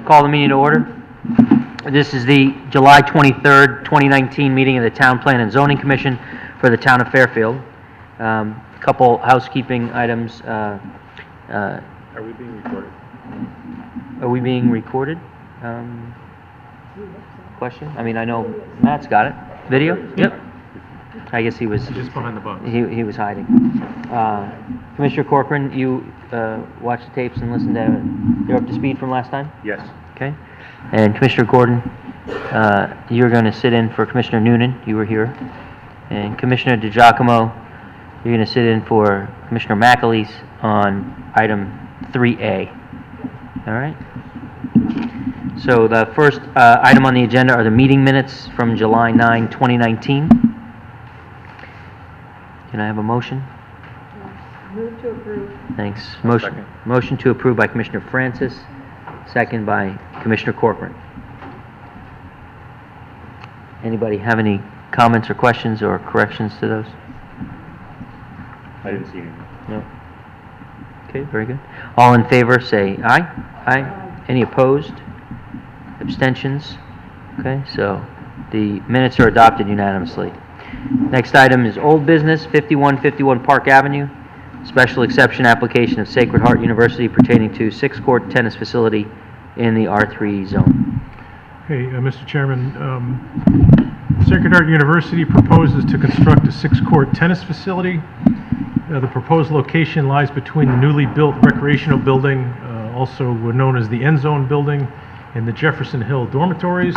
Call the meeting to order. This is the July 23rd, 2019 meeting of the Town Plan and Zoning Commission for the Town of Fairfield. Couple housekeeping items. Are we being recorded? Are we being recorded? Question? I mean, I know Matt's got it. Video? Yep. I guess he was Just behind the box. he was hiding. Commissioner Corcoran, you watched the tapes and listened to. You're up to speed from last time? Yes. Okay. And Commissioner Gordon, you're going to sit in for Commissioner Noonan. You were here. And Commissioner DiGiacomo, you're going to sit in for Commissioner McAleese on item 3A. All right? So the first item on the agenda are the meeting minutes from July 9, 2019. Can I have a motion? Move to approve. Thanks. Second. Motion to approve by Commissioner Francis, second by Commissioner Corcoran. Anybody have any comments or questions or corrections to those? I didn't see anything. No. Okay, very good. All in favor, say aye. Aye. Any opposed? Abstentions? Okay, so the minutes are adopted unanimously. Next item is old business, 5151 Park Avenue, special exception application of Sacred Heart University pertaining to six-court tennis facility in the R3 zone. Hey, Mr. Chairman, Sacred Heart University proposes to construct a six-court tennis facility. The proposed location lies between the newly built recreational building, also known as the End Zone building, and the Jefferson Hill dormitories.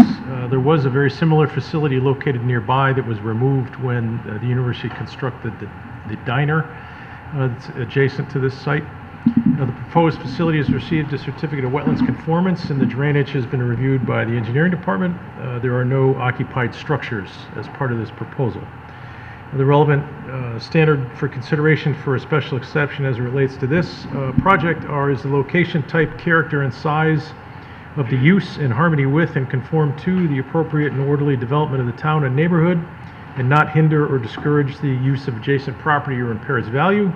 There was a very similar facility located nearby that was removed when the university constructed the diner that's adjacent to this site. The proposed facility has received a certificate of wetlands conformance, and the drainage has been reviewed by the engineering department. There are no occupied structures as part of this proposal. The relevant standard for consideration for a special exception as it relates to this project is the location, type, character, and size of the use in harmony with and conform to the appropriate and orderly development of the town and neighborhood, and not hinder or discourage the use of adjacent property or impair its value.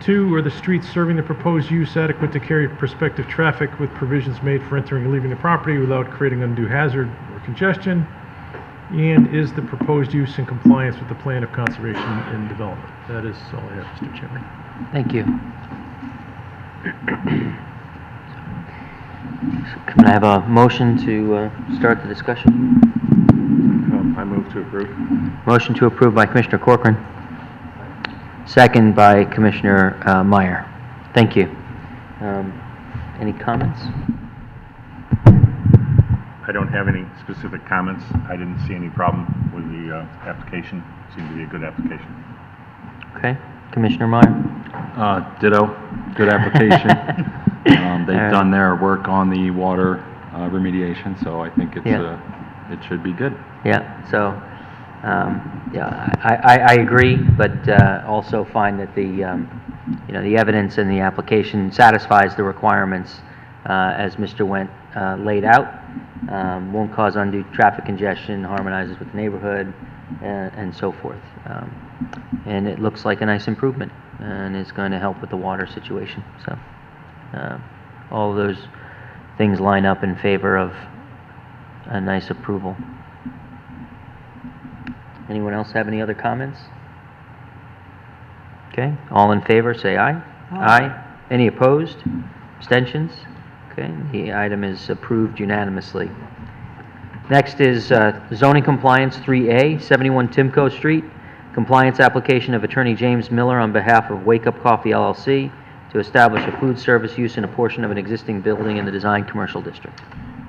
2, are the streets serving the proposed use adequate to carry prospective traffic with provisions made for entering and leaving the property without creating undue hazard or congestion? And is the proposed use in compliance with the plan of conservation and development? That is all I have, Mr. Chairman. Thank you. Can I have a motion to start the discussion? I move to approve. Motion to approve by Commissioner Corcoran, second by Commissioner Meyer. Thank you. Any comments? I don't have any specific comments. I didn't see any problem with the application. Seemed to be a good application. Okay. Commissioner Meyer? Ditto. Good application. They've done their work on the water remediation, so I think it's it should be good. Yeah, so, I agree, but also find that the evidence in the application satisfies the requirements as Mr. Wendt laid out. Won't cause undue traffic congestion, harmonizes with the neighborhood, and so forth. And it looks like a nice improvement, and is going to help with the water situation. So, all of those things line up in favor of a nice approval. Anyone else have any other comments? Okay, all in favor, say aye. Aye. Any opposed? Abstentions? Okay, the item is approved unanimously. Next is zoning compliance 3A, 71 Timco Street. Compliance application of Attorney James Miller on behalf of Wake Up Coffee LLC to establish a food service use in a portion of an existing building in the design commercial district.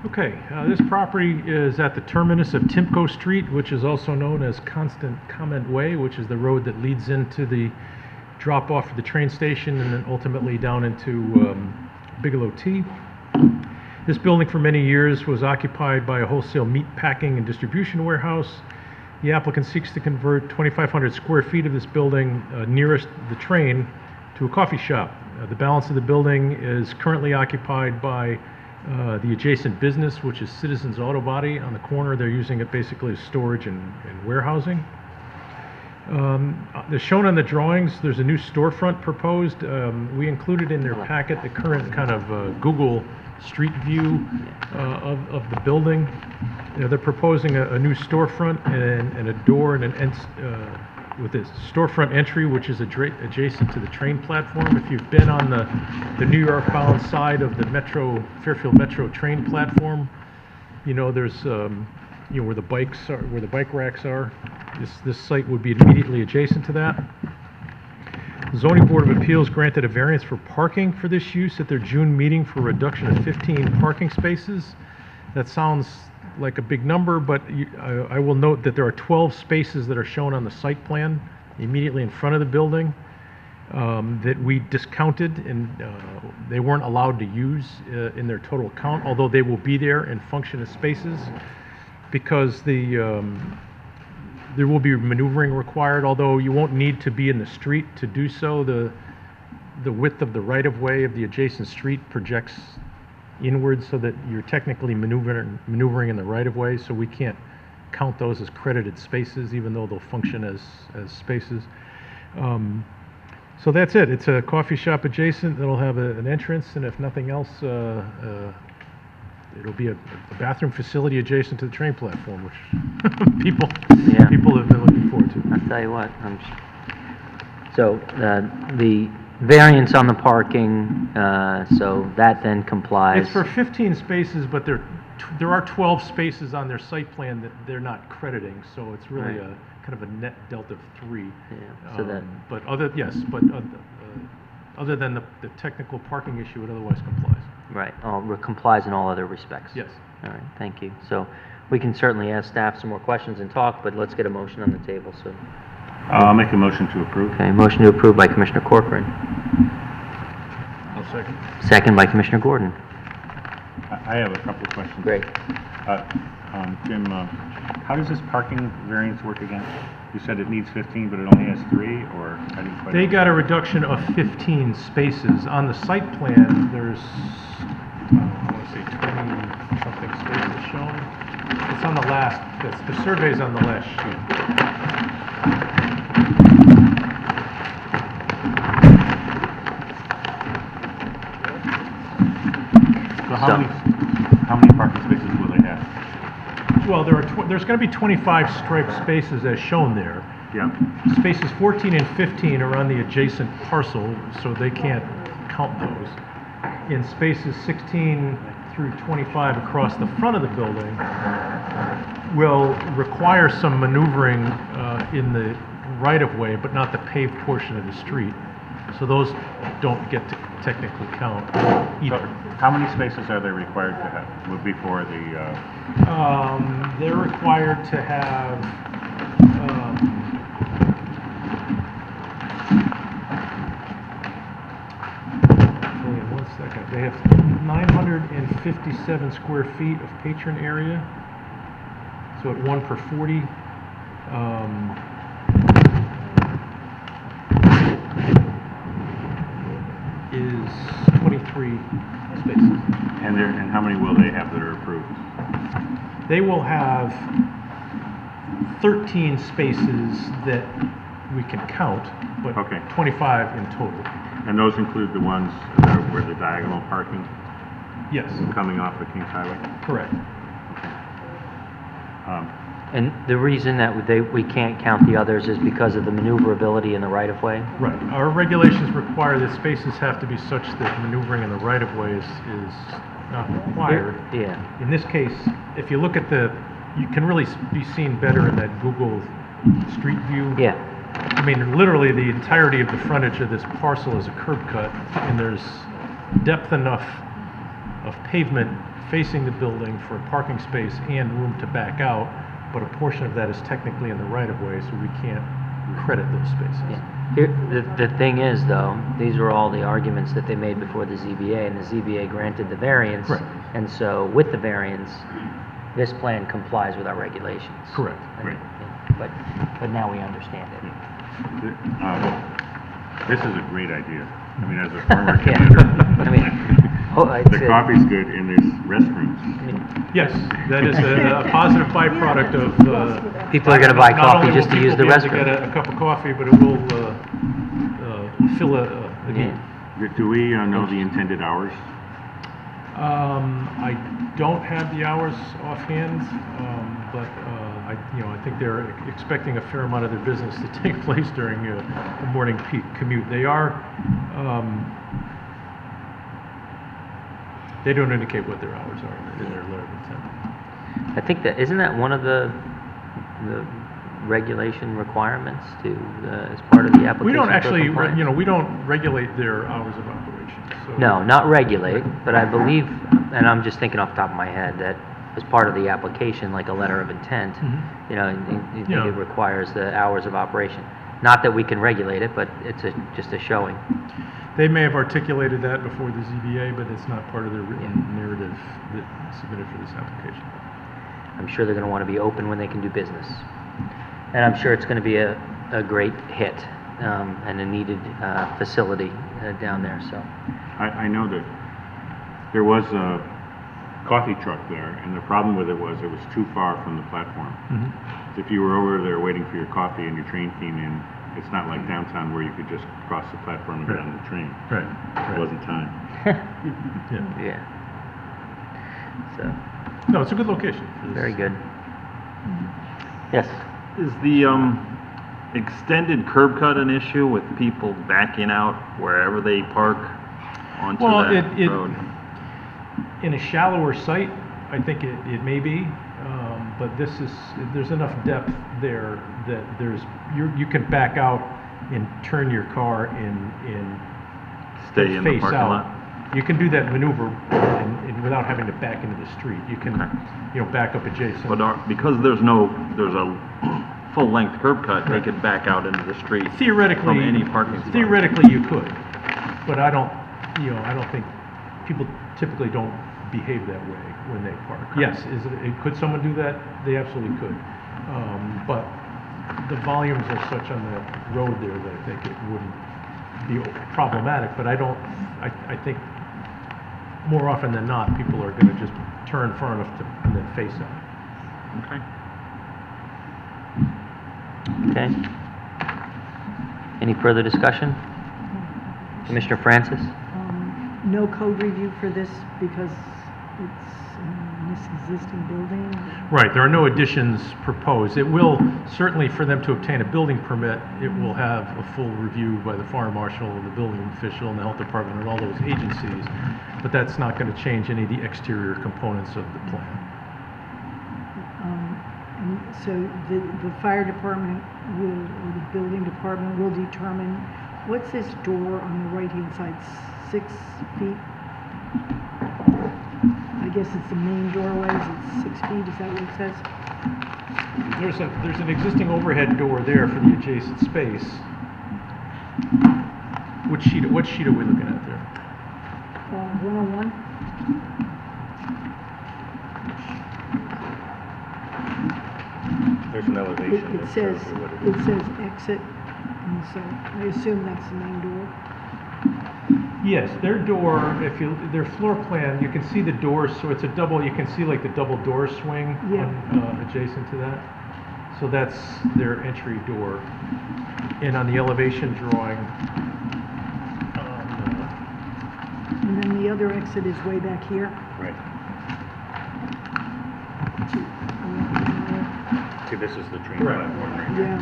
Okay, this property is at the terminus of Timco Street, which is also known as Constant Comment Way, which is the road that leads into the drop-off of the train station and then ultimately down into Bigelow Tea. This building for many years was occupied by a wholesale meat packing and distribution warehouse. The applicant seeks to convert 2,500 square feet of this building nearest the train to a coffee shop. The balance of the building is currently occupied by the adjacent business, which is Citizens Auto Body on the corner. They're using it basically as storage and warehousing. As shown on the drawings, there's a new storefront proposed. We included in their packet the current kind of Google street view of the building. You know, they're proposing a new storefront and a door and with a storefront entry, which is adjacent to the train platform. If you've been on the New York-bound side of the Fairfield Metro train platform, you know, there's, you know, where the bike racks are. This site would be immediately adjacent to that. The Zoning Board of Appeals granted a variance for parking for this use at their June meeting for a reduction of 15 parking spaces. That sounds like a big number, but I will note that there are 12 spaces that are shown on the site plan immediately in front of the building that we discounted, and they weren't allowed to use in their total count, although they will be there and function as spaces, because there will be maneuvering required, although you won't need to be in the street to do so. The width of the right-of-way of the adjacent street projects inward so that you're technically maneuvering in the right-of-way, so we can't count those as credited spaces, even though they'll function as spaces. So that's it. It's a coffee shop adjacent that'll have an entrance, and if nothing else, it'll be a bathroom facility adjacent to the train platform, which people have been looking forward to. I'll tell you what, so the variance on the parking, so that then complies. It's for 15 spaces, but there are 12 spaces on their site plan that they're not crediting, so it's really Right. a kind of a net delta of 3. Yeah, so that- But other than the technical parking issue, it otherwise complies. Right, complies in all other respects. Yes. All right, thank you. So we can certainly ask staff some more questions and talk, but let's get a motion on the table, so. I'll make a motion to approve. Okay, motion to approve by Commissioner Corcoran, I'll second. second by Commissioner Gordon. I have a couple of questions. Great. Jim, how does this parking variance work again? You said it needs 15, but it only has 3, or I didn't quite... They got a reduction of 15 spaces. On the site plan, there's, I want to say 20-something spaces shown. It's on the last, the survey's on the last sheet. So how many parking spaces will they have? Well, there's going to be 25 striped spaces as shown there. Yeah. Spaces 14 and 15 are on the adjacent parcel, so they can't count those. In spaces 16 through 25 across the front of the building will require some maneuvering in the right-of-way, but not the paved portion of the street. So those don't get to technically count So either. how many spaces are they required to have? Would be for the, They're required to have, hold on 1 second. They have 957 square feet of patron area. So at 1 per 40. Is 23 spaces. and how many will they have that are approved? They will have 13 spaces that we can count, but Okay. 25 in total. And those include the ones that are where the diagonal parking Yes, coming off of Kings Highway? correct. And the reason that we can't count the others is because of the maneuverability in the right-of-way? Right. Our regulations require that spaces have to be such that maneuvering in the right-of-way is not required. Yeah, In this case, if you look at you can really be seen better in that Google Street View. yeah, I mean, literally, the entirety of the frontage of this parcel is a curb cut, and there's depth enough of pavement facing the building for a parking space and room to back out, but a portion of that is technically in the right-of-way, so we can't credit those spaces. yeah. Here, the thing is, though, these are all the arguments that they made before the ZBA, and the ZBA granted the variance. Right. And so, with the variance, this plan complies with our regulations. Correct. Right. But now we understand it. This is a great idea. I mean, as a former Yeah. commuter, I mean, the coffee's good in these restrooms. Yes, that is a positive byproduct of... People are gonna buy not coffee only just will to use the people be able to restroom. get a cup of coffee, but it will fill a need. Do we know the intended hours? I don't have the hours offhand, but I think they're expecting a fair amount of their business to take place during a morning peak commute. They don't indicate what their hours are in their letter of intent. I think that, isn't that one of the regulation requirements to, as part of the application? We don't for actually, compliance? we don't regulate their hours of operation. So No, not regulate, but I believe, and I'm just thinking off the top of my head, that as part of the application, like a letter of intent, you know, I think Yeah. it requires the hours of operation. Not that we can regulate it, but it's just a showing. They may have articulated that before the ZBA, but it's not part of their written narrative that submitted for this application. I'm sure they're going to want to be open when they can do business. And I'm sure it's going to be a great hit and a needed facility down there, so. I know that there was a coffee truck there, and the problem with it was too far from the platform. If you were over there waiting for your coffee and your train came in, it's not like downtown where you could just cross the platform and get on the train. Right. It wasn't time. Yeah. Yeah. So, No, it's a good location. for this. very good. Yes? Is the extended curb cut an issue with people backing out wherever they park onto Well, that it- road? In a shallower site, I think it may be, but there's enough depth there that you can back out and turn your car and Stay in the face parking out. lot? You can do that maneuver and without having to back into the street. You can, Okay. back up adjacent. But because there's a full-length curb cut, they could back out into the street Theoretically, from any parking spot. theoretically you could, but I don't think people typically don't behave that way when they park. Yes, could someone do that? They absolutely could. But the volumes are such on the road there that I think it wouldn't be problematic, but I think more often than not, people are gonna just turn far enough and then face out. Okay. Okay. Any further discussion? Commissioner Francis? No code review for this because it's this existing building? Right, there are no additions proposed. It will, certainly for them to obtain a building permit, it will have a full review by the fire marshal, the building official, and the health department, and all those agencies, but that's not going to change any of the exterior components of the plan. And so the fire department or the building department will determine, what's this door on the right-hand side, 6 feet? I guess it's the main doorway, is it 6 feet, is that what it says? There's an existing overhead door there for the adjacent space. What sheet are we looking at there? 101? There's an elevation. It that says, shows you what it is. it says exit, and so I assume that's the main door. Yes, their door, their floor plan, you can see the doors, so it's a double, you can see like the double door swing Yeah. adjacent to that. So that's their entry door. And on the elevation drawing, And then the other exit is way back here. Right. See, this is the train Correct. platform right here. Yeah.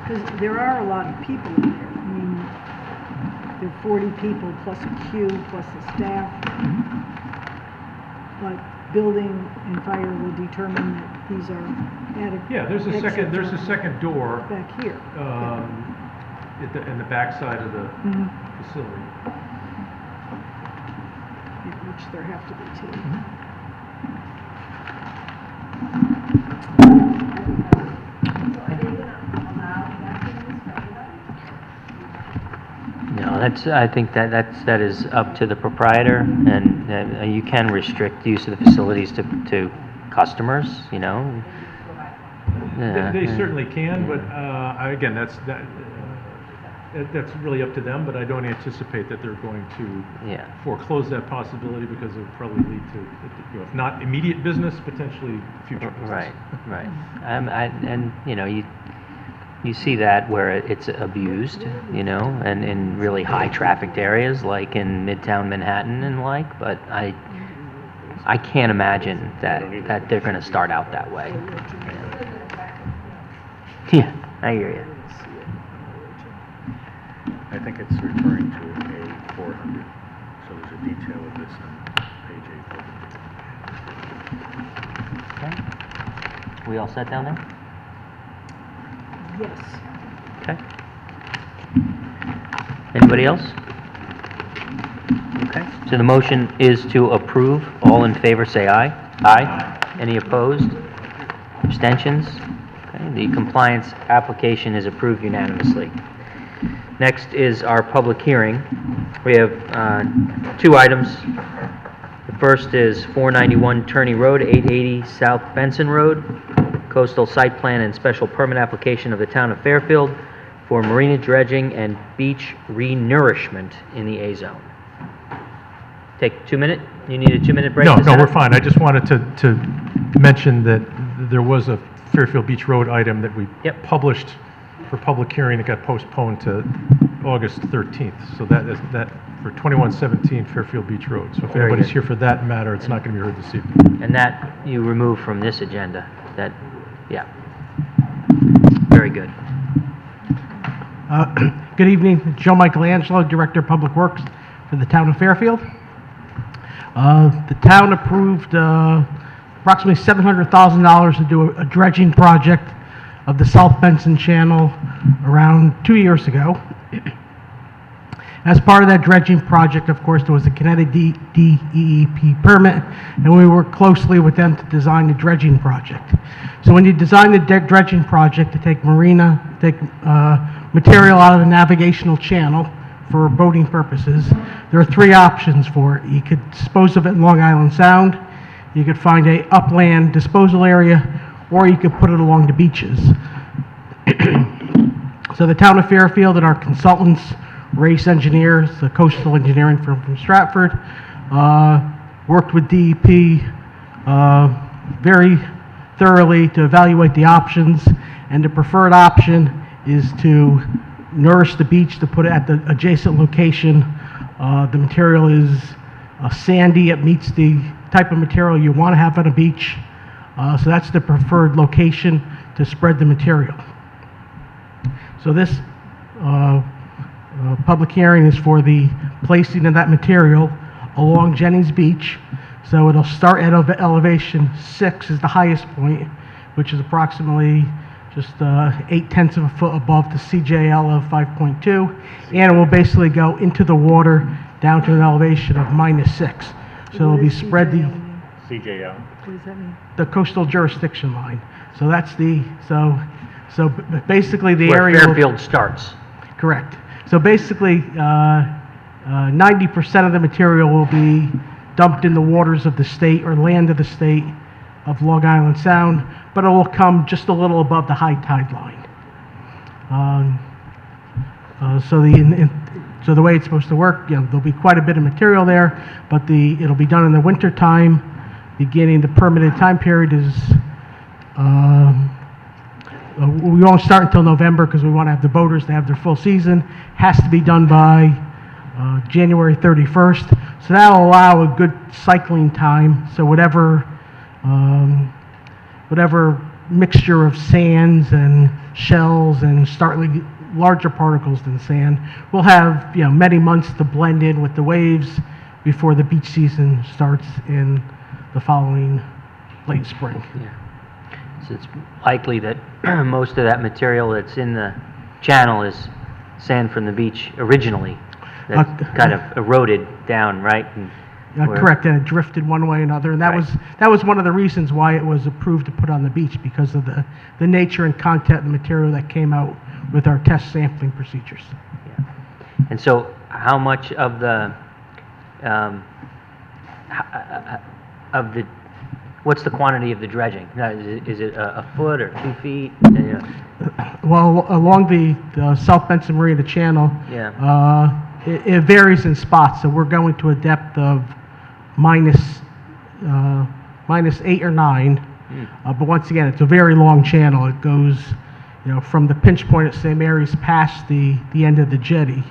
Because there are a lot of people in there. I mean, there are 40 people plus a queue plus the staff. But building and fire will determine that these are adequate. yeah, there's a second door Back here. in the backside of the Mhm. facility. Which there have to be two. No, I think that is up to the proprietor, and you can restrict use of the facilities to customers, you know? Yeah, They yeah. certainly can, but again, that's really up to them, but I don't anticipate that they're going to Yeah. foreclose that possibility because it would probably lead to, if not immediate business, potentially future business. Right, right. And, you know, you see that where it's abused, you know, and in really high trafficked areas like in Midtown Manhattan and like, but I can't imagine that they're going to start out that way. Yeah, I hear you. I think it's referring to A400, so there's a detail of this on page A400. Okay. We all set down there? Yes. Okay. Anybody else? Okay. So the motion is to approve. All in favor, say aye. Aye. Any opposed? Abstentions? Okay. The compliance application is approved unanimously. Next is our public hearing. We have two items. The first is 491 Turney Road, 880 South Benson Road, coastal site plan and special permit application of the town of Fairfield for marina dredging and beach renourishment in the A zone. Take 2 minutes? You need a 2-minute break? No, to no, set we're up? fine. I just wanted to mention that there was a Fairfield Beach Road item that we Yep. published for public hearing that got postponed to August 13th. So that is that for 2117 Fairfield Beach Road. So if Very anybody's good. here for that matter, it's not going to be heard this evening. And that you remove from this agenda, that, yeah. Very good. Good evening, Joe Michelangelo, Director of Public Works for the town of Fairfield. The town approved approximately $700,000 to do a dredging project of the South Benson Channel around 2 years ago. As part of that dredging project, of course, there was a Connecticut DEP permit, and we worked closely with them to design the dredging project. So when you design the dredging project to take material out of the navigational channel for boating purposes, there are three options for it. You could dispose of it in Long Island Sound, you could find a upland disposal area, or you could put it along the beaches. So the town of Fairfield and our consultants, Race Engineers, the coastal engineering firm from Stratford, worked with DEP very thoroughly to evaluate the options, and the preferred option is to nourish the beach, to put it at the adjacent location. The material is sandy. It meets the type of material you want to have on a beach. So that's the preferred location to spread the material. So this public hearing is for the placing of that material along Jennings Beach. So it'll start at elevation 6 is the highest point, which is approximately just 0.8 of a foot above the CJL of 5.2, and it will basically go into the water down to an elevation of -6. So it'll be spread CJL. What does that mean? the coastal jurisdiction line. So that's so basically the Where area will- Fairfield starts. Correct. So basically, 90% of the material will be dumped in the waters of the state or land of the state of Long Island Sound, but it will come just a little above the high tide line. So the way it's supposed to work, there'll be quite a bit of material there, but it'll be done in the winter time. Beginning the permitted time period is we won't start until November because we want to have the boaters to have their full season. Has to be done by January 31st. So that'll allow a good cycling time. So whatever mixture of sands and shells and slightly larger particles than sand, we'll have many months to blend in with the waves before the beach season starts in the following late spring. Yeah. So it's likely that most of that material that's in the channel is sand from the beach originally, that kind of eroded down, right? And where- Correct, and it drifted one way or another, and that Right. was one of the reasons why it was approved to put on the beach, because of the nature and content of the material that came out with our test sampling procedures. Yeah. And so how much of the, what's the quantity of the dredging? Now, is it a foot or 2 feet? Well, along the South Benson Marina, the channel, Yeah. it varies in spots, so we're going to a depth of -8 or 9. But once again, it's a very long channel. It goes, from the pinch point at St. Mary's past the end of the jetty.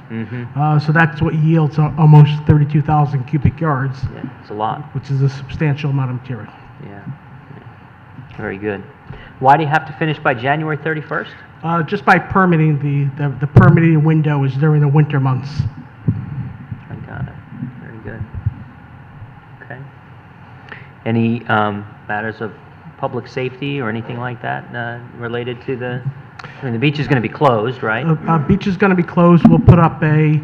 So that's what yields almost 32,000 cubic yards, Yeah, it's a lot. which is a substantial amount of material. Yeah. Very good. Why do you have to finish by January 31st? Just by permitting, the permitting window is during the winter months. I got it. Very good. Okay. Any matters of public safety or anything like that related to the beach is going to be closed, right? Beach is going to be closed. We'll put up a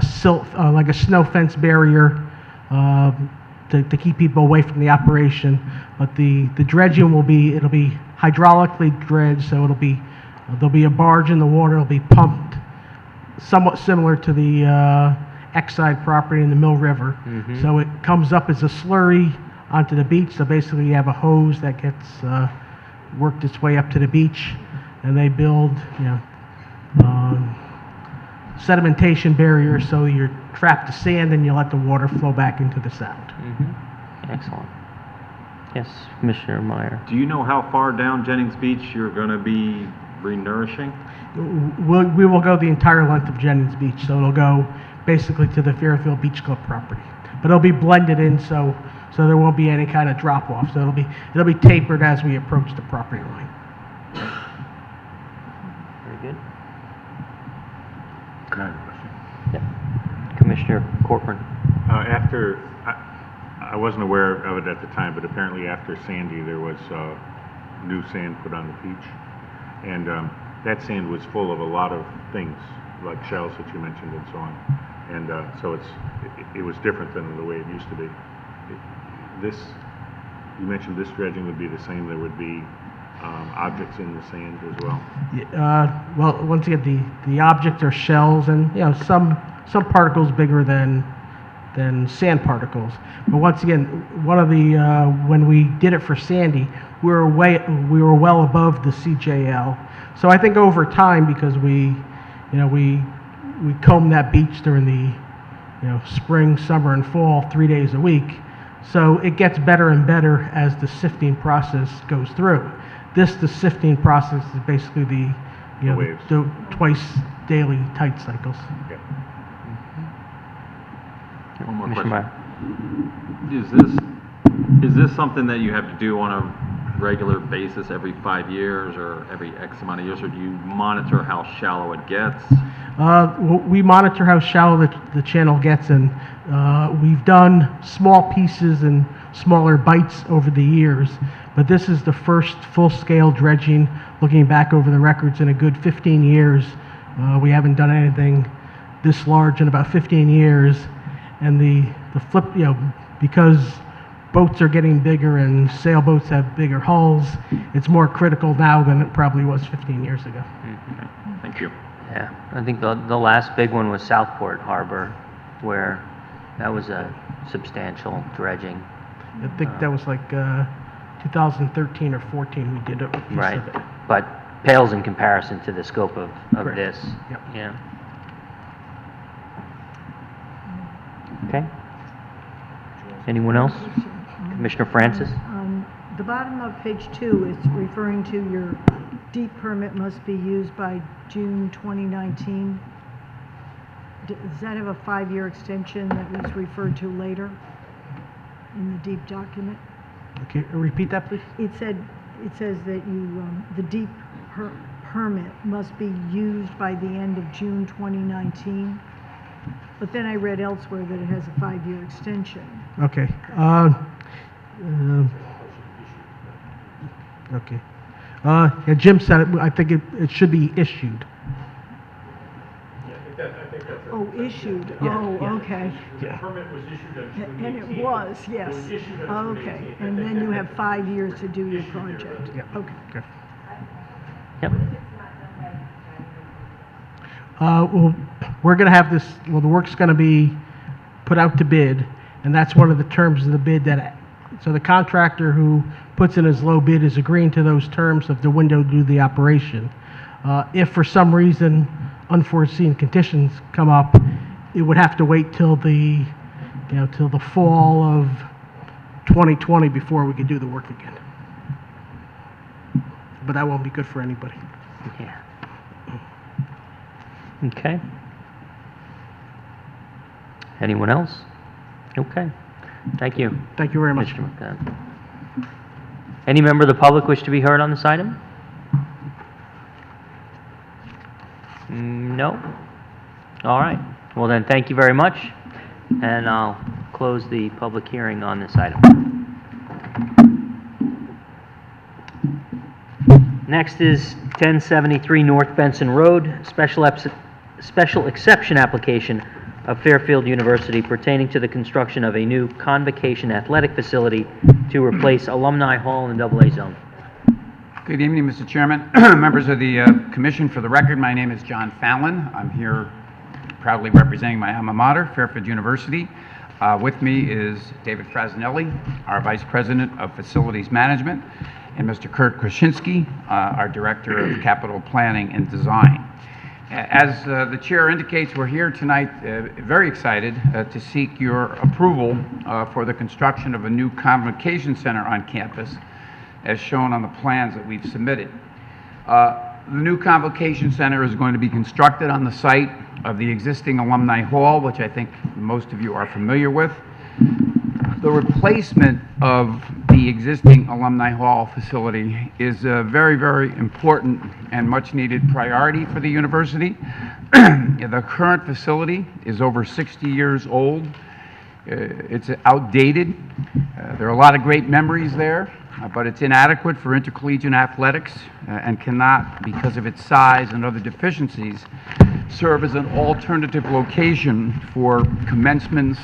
silt, like a snow fence barrier to keep people away from the operation. But the dredging it'll be hydraulically dredged, so there'll be a barge in the water. It'll be pumped, somewhat similar to the Exide property in the Mill River. So it comes up as a slurry onto the beach. So basically, you have a hose that gets worked its way up to the beach, and they build, sedimentation barriers, so you trap the sand and you let the water flow back into the sound. Excellent. Yes, Commissioner Meyer. Do you know how far down Jennings Beach you're going to be renourishing? We will go the entire length of Jennings Beach, so it'll go basically to the Fairfield Beach Club property. But it'll be blended in, so there won't be any kind of drop off. So it'll be tapered as we approach the property line. Very good. Can I have a question? Yeah. Commissioner Corcoran. I wasn't aware of it at the time, but apparently after Sandy, there was new sand put on the beach. And that sand was full of a lot of things, like shells that you mentioned and so on. And so it was different than the way it used to be. You mentioned this dredging would be the same. There would be objects in the sand as well. Well, once again, the objects are shells, and some particles bigger than sand particles. But once again, one of the when we did it for Sandy, we were well above the CJL. So I think over time, because we comb that beach during the spring, summer, and fall 3 days a week. So it gets better and better as the sifting process goes through. The sifting process is basically the waves. the twice daily tight cycles. Okay. One more Commissioner question. Meyer. Is this something that you have to do on a regular basis every 5 years or every X amount of years, or do you monitor how shallow it gets? We monitor how shallow the channel gets, and we've done small pieces and smaller bites over the years, but this is the first full-scale dredging, looking back over the records, in a good 15 years. We haven't done anything this large in about 15 years, and the flip, because boats are getting bigger and sailboats have bigger hulls, it's more critical now than it probably was 15 years ago. Okay, thank you. Yeah, I think the last big one was Southport Harbor, where that was a substantial dredging. I think that was like 2013 or 14 we did a piece Right, of it. but pales in comparison to the scope of Correct. this. Yep. Yeah. Okay. Anyone else? Commissioner Francis? The bottom of page 2 is referring to your deep permit must be used by June 2019. Does that have a 5-year extension that was referred to later in the deep document? Okay, repeat that, please. It says that the deep permit must be used by the end of June 2019. But then I read elsewhere that it has a 5-year extension. Okay. Okay. Yeah, Jim said it. I think it should be issued. Oh, issued. Yeah, Oh, yeah. okay. Yeah. permit was issued on And it was, yes. Okay. And then you have 5 years to do your project. Yeah. Okay. Okay. Yep. Well, we're going to have this, the work's going to be put out to bid, and that's one of the terms of the bid so the contractor who puts in his low bid is agreeing to those terms of the window to do the operation. If for some reason unforeseen conditions come up, it would have to wait till the fall of 2020 before we could do the work again. But that won't be good for anybody. Yeah. Okay. Anyone else? Okay. Thank you, Thank you very much. Mr. McDonough. Any member of the public wish to be heard on this item? No? All right. Well then, thank you very much, and I'll close the public hearing on this item. Next is 1073 North Benson Road, special exception application of Fairfield University pertaining to the construction of a new convocation athletic facility to replace Alumni Hall in the AA zone. Good evening, Mr. Chairman, members of the commission. For the record, my name is John Fallon. I'm here proudly representing my alma mater, Fairfield University. With me is David Frasnelli, our Vice President of Facilities Management, and Mr. Kurt Krasinski, our Director of Capital Planning and Design. As the chair indicates, we're here tonight very excited to seek your approval for the construction of a new convocation center on campus, as shown on the plans that we've submitted. The new convocation center is going to be constructed on the site of the existing Alumni Hall, which I think most of you are familiar with. The replacement of the existing Alumni Hall facility is a very, very important and much-needed priority for the university. The current facility is over 60 years old. It's outdated. There are a lot of great memories there, but it's inadequate for intercollegiate athletics and cannot, because of its size and other deficiencies, serve as an alternative location for commencements,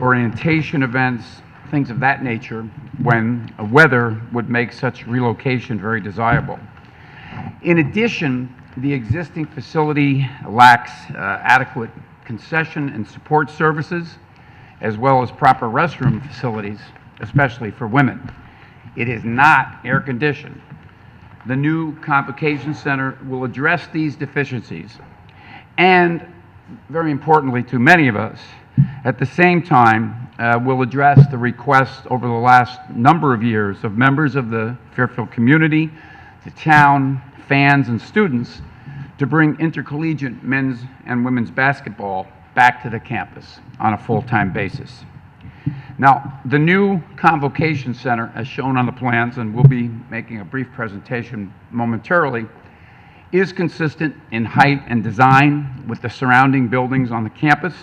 orientation events, things of that nature, when weather would make such relocation very desirable. In addition, the existing facility lacks adequate concession and support services, as well as proper restroom facilities, especially for women. It is not air-conditioned. The new convocation center will address these deficiencies, and very importantly to many of us, at the same time, will address the request over the last number of years of members of the Fairfield community, the town, fans, and students to bring intercollegiate men's and women's basketball back to the campus on a full-time basis. Now, the new convocation center, as shown on the plans, and we'll be making a brief presentation momentarily, is consistent in height and design with the surrounding buildings on the campus.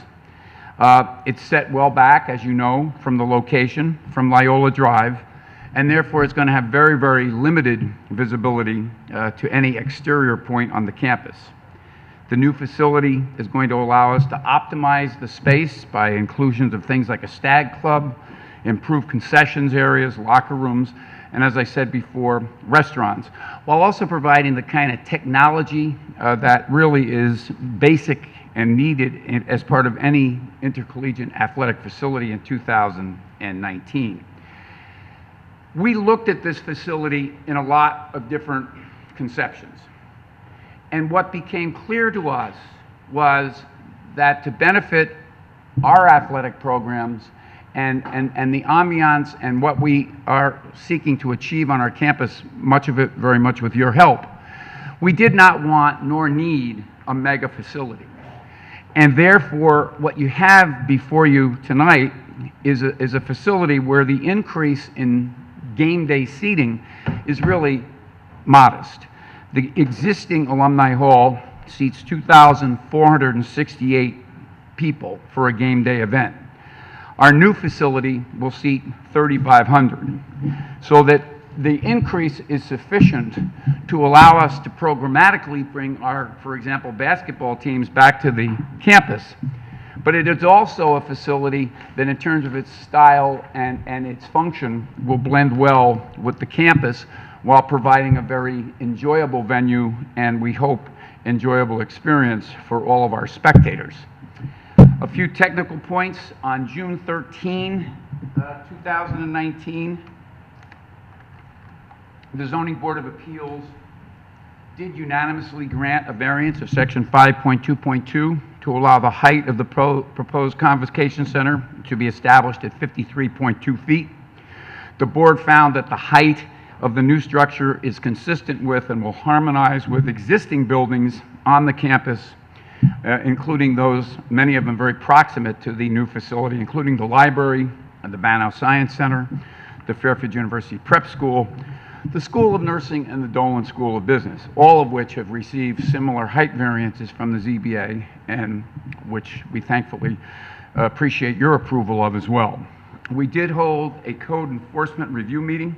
It's set well back, as you know, from the location, from Loyola Drive, and therefore it's going to have very, very limited visibility to any exterior point on the campus. The new facility is going to allow us to optimize the space by inclusions of things like a stag club, improved concessions areas, locker rooms, and as I said before, restaurants, while also providing the kind of technology that really is basic and needed as part of any intercollegiate athletic facility in 2019. We looked at this facility in a lot of different conceptions. And what became clear to us was that to benefit our athletic programs and the ambiance and what we are seeking to achieve on our campus, much of it very much with your help, we did not want nor need a mega facility. And therefore, what you have before you tonight is a facility where the increase in game day seating is really modest. The existing Alumni Hall seats 2,468 people for a game day event. Our new facility will seat 3,500, so that the increase is sufficient to allow us to programmatically bring our, for example, basketball teams back to the campus. But it is also a facility that in terms of its style and its function will blend well with the campus while providing a very enjoyable venue and, we hope, enjoyable experience for all of our spectators. A few technical points. On June 13, 2019, the Zoning Board of Appeals did unanimously grant a variance of Section 5.2.2 to allow the height of the proposed convocation center to be established at 53.2 feet. The board found that the height of the new structure is consistent with and will harmonize with existing buildings on the campus, including those, many of them very proximate to the new facility, including the library, and the Bannow Science Center, the Fairfield University Prep School, the School of Nursing, and the Dolan School of Business, all of which have received similar height variances from the ZBA, and which we thankfully appreciate your approval of as well. We did hold a code enforcement review meeting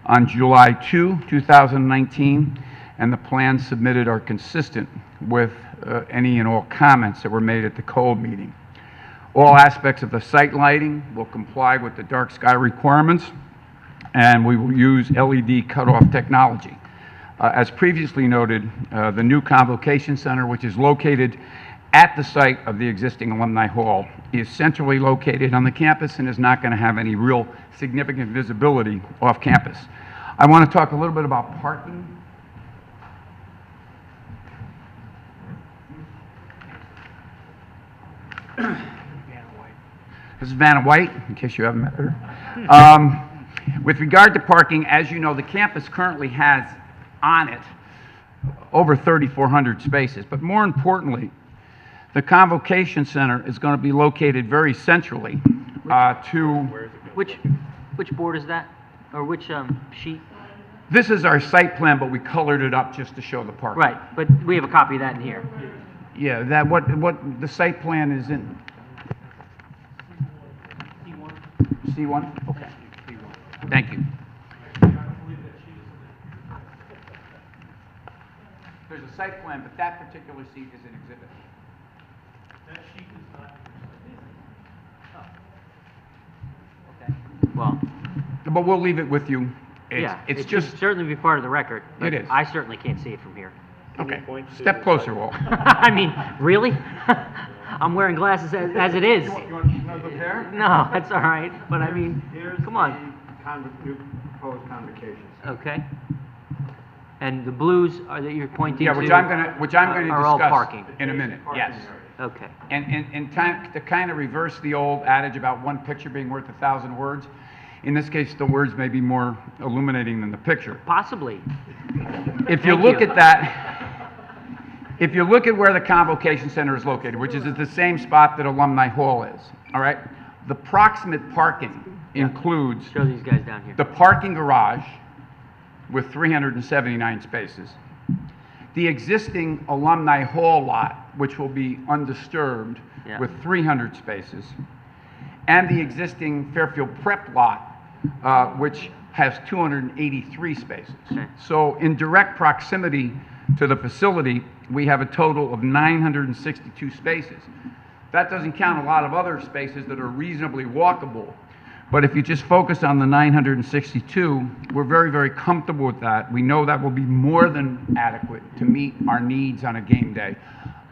on July 2, 2019, and the plans submitted are consistent with any and all comments that were made at the code meeting. All aspects of the site lighting will comply with the dark sky requirements, and we will use LED cutoff technology. As previously noted, the new Convocation Center, which is located at the site of the existing Alumni Hall, is centrally located on the campus and is not going to have any real significant visibility off campus. I want to talk a little bit about parking. This is Vanna White, in case you haven't met her. With regard to parking, as you know, the campus currently has on it over 3,400 spaces, but more importantly, the Convocation Center is going to be located very centrally Which board is that? Or which sheet? This is our site plan, but we colored it up just to show the parking. Right, but we have a copy of that in here. Yeah, that, what the site plan is in. C1? Okay. Thank you. There's a site plan, but that particular seat is an exhibit. That sheet is not. Okay. Well, But we'll leave it with you. yeah, It's it just, should certainly be part of the record. but It is. I certainly can't see it from here. okay, step closer, Walt. I mean, really? I'm wearing glasses as it is. You want another pair? No, that's all right, but I mean, come on. New proposed convocations. Okay. And the blues are that you're pointing to? Yeah, which I'm gonna Are all discuss parking. in a minute, yes. Okay. And time, to kind of reverse the old adage about one picture being worth 1,000 words, in this case, the words may be more illuminating than the picture. Possibly. If you Thank look you. at that, if you look at where the Convocation Center is located, which is at the same spot that Alumni Hall is, all right? The proximate parking includes Show these guys down here. the parking garage with 379 spaces, the existing Alumni Hall lot, which will be undisturbed Yeah. with 300 spaces, and the existing Fairfield Prep lot, which has 283 spaces. Okay. So in direct proximity to the facility, we have a total of 962 spaces. That doesn't count a lot of other spaces that are reasonably walkable. But if you just focus on the 962, we're very, very comfortable with that. We know that will be more than adequate to meet our needs on a game day,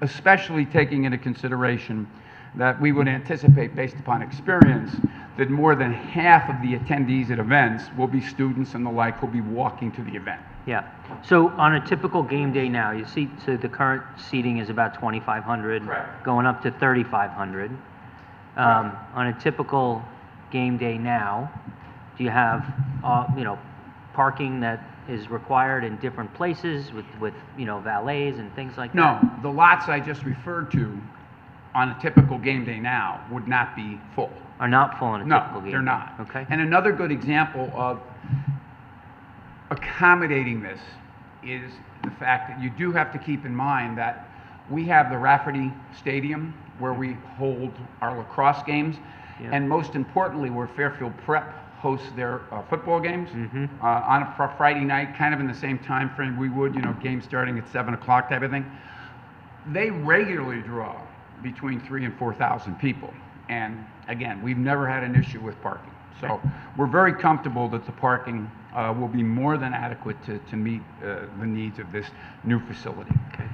especially taking into consideration that we would anticipate, based upon experience, that more than half of the attendees at events will be students and the like who'll be walking to the event. Yeah. So on a typical game day now, you see, so the current seating is about 2,500. Correct. Going up to 3,500. On a typical game day now, do you have, parking that is required in different places with valets and things like that? No, the lots I just referred to on a typical game day now would not be full. Are not full on a typical No, game they're day? not. Okay. And another good example of accommodating this is the fact that you do have to keep in mind that we have the Rafferty Stadium where we hold our lacrosse games, Yeah. and most importantly, where Fairfield Prep hosts their football games Mm-hmm. on a Friday night, kind of in the same time frame we would, games starting at 7 o'clock type of thing. They regularly draw between 3,000 and 4,000 people. And again, we've never had an issue with parking. So we're very comfortable that the parking will be more than adequate to meet the needs of this new facility. Okay.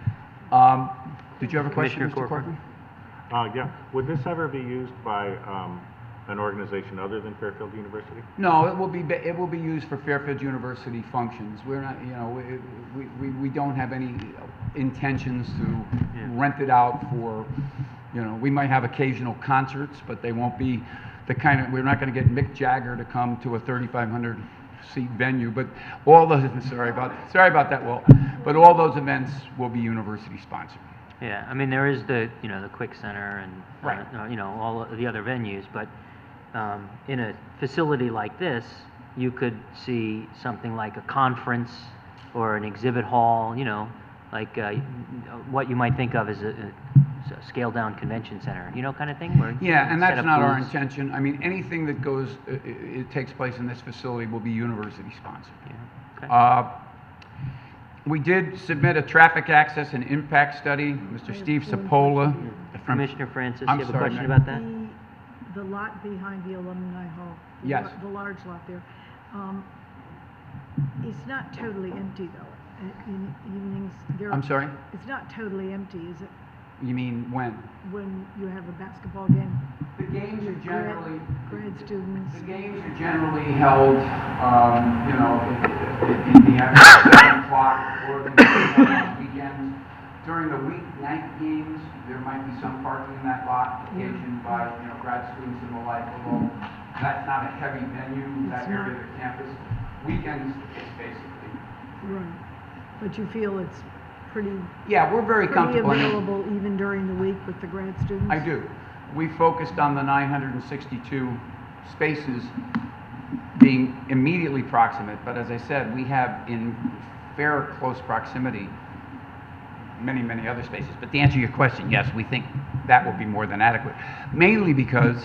Did you have a question, Commissioner Mr. Corcoran? Corcoran? Yeah. Would this ever be used by an organization other than Fairfield University? No, it will be used for Fairfield University functions. We're not, we don't have any intentions to rent it out for, we might have occasional concerts, but they won't be the kind of, we're not going to get Mick Jagger to come to a 3,500 seat venue, but all those, sorry about that, Walt, but all those events will be university sponsored. Yeah, I mean, there is the, you know, the Quick Center and, Right. you know, all of the other venues, but in a facility like this, you could see something like a conference or an exhibit hall, you know, like what you might think of as a scaled-down convention center, you know, kind of thing? Where Yeah, and set that's up not our booths. intention. I mean, anything that goes, it takes place in this facility will be university sponsored. Yeah, okay. We did submit a traffic access and impact study. Mr. Steve Sapola from... Commissioner Francis, I'm you have a sorry, question ma'am. about that? The lot behind the Alumni Hall. Yes. The large lot there. It's not totally empty though. In evenings, there. I'm sorry? It's not totally empty, is it, You mean when? when you have a basketball game? The games are generally... Grad students. The games are generally held, you know, in the afternoon, 7 o'clock, or the weekends. During the weeknight games, there might be some parking in that lot occasioned by, you know, grad students and the like, although that's not a heavy venue, that It's area not. of the campus. Weekends, it's basically. Right. But you feel it's pretty, Yeah, we're very pretty comfortable. I mean, available even during the week with the grad students? I do. We focused on the 962 spaces being immediately proximate, but as I said, we have in fair close proximity many, many other spaces. But to answer your question, yes, we think that will be more than adequate. Mainly because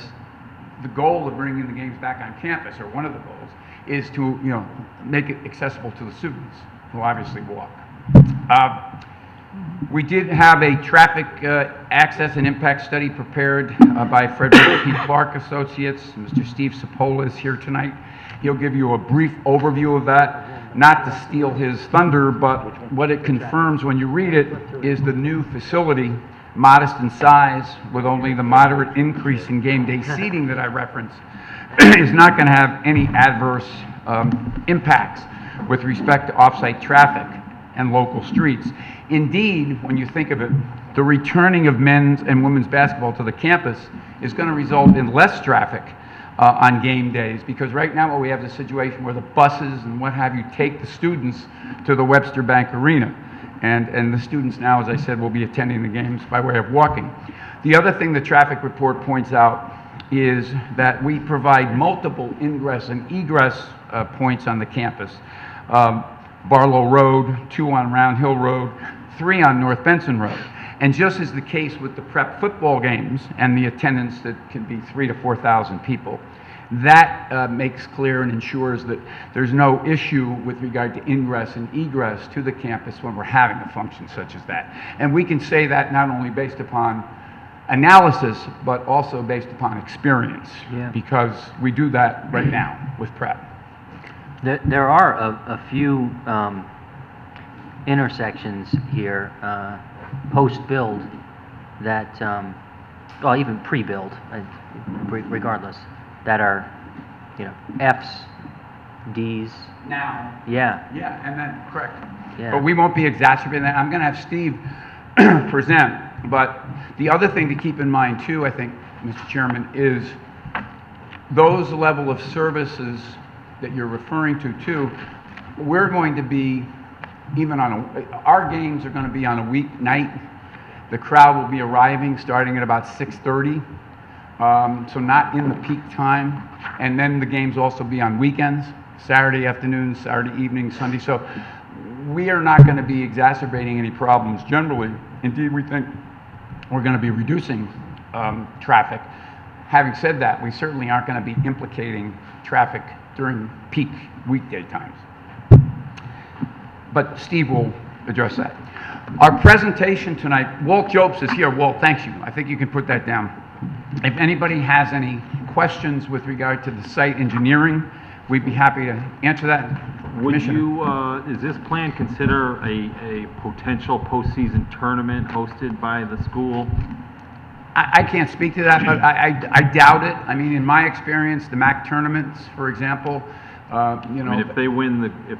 the goal of bringing the games back on campus, or one of the goals, is to, you know, make it accessible to the students who obviously walk. We did have a traffic access and impact study prepared by Frederick P. Clark Associates. Mr. Steve Sapola is here tonight. He'll give you a brief overview of that, not to steal his thunder, but what it confirms when you read it is the new facility, modest in size, with only the moderate increase in game day seating that I referenced, is not going to have any adverse impacts with respect to off-site traffic and local streets. Indeed, when you think of it, the returning of men's and women's basketball to the campus is going to result in less traffic on game days, because right now what we have is a situation where the buses and what have you take the students to the Webster Bank Arena. And the students now, as I said, will be attending the games by way of walking. The other thing the traffic report points out is that we provide multiple ingress and egress points on the campus. Barlow Road, 2 on Round Hill Road, 3 on North Benson Road. And just as the case with the prep football games and the attendance that can be 3,000 to 4,000 people, that makes clear and ensures that there's no issue with regard to ingress and egress to the campus when we're having a function such as that. And we can say that not only based upon analysis, but also based upon experience, Yeah. because we do that right now with prep. There are a few intersections here, post-build, that, well, even pre-build, regardless, that are, you know, Fs, Ds, Now, yeah, yeah, and then, correct. Yeah. But we won't be exacerbating that. I'm going to have Steve present. But the other thing to keep in mind too, I think, Mr. Chairman, is those level of services that you're referring to too, we're going to be, even on our games are going to be on a weeknight. The crowd will be arriving starting at about 6:30. So not in the peak time. And then the games also be on weekends, Saturday afternoons, Saturday evenings, Sunday. So we are not going to be exacerbating any problems generally. Indeed, we think we're going to be reducing traffic. Having said that, we certainly aren't going to be implicating traffic during peak weekday times. But Steve will address that. Our presentation tonight, Walt Jobs is here. Walt, thanks you. I think you can put that down. If anybody has any questions with regard to the site engineering, we'd be happy to answer that. Would Commissioner. you, is this plan consider a potential postseason tournament hosted by the school? I can't speak to that, but I doubt it. I mean, in my experience, the MAC tournaments, for example, you know. I mean, if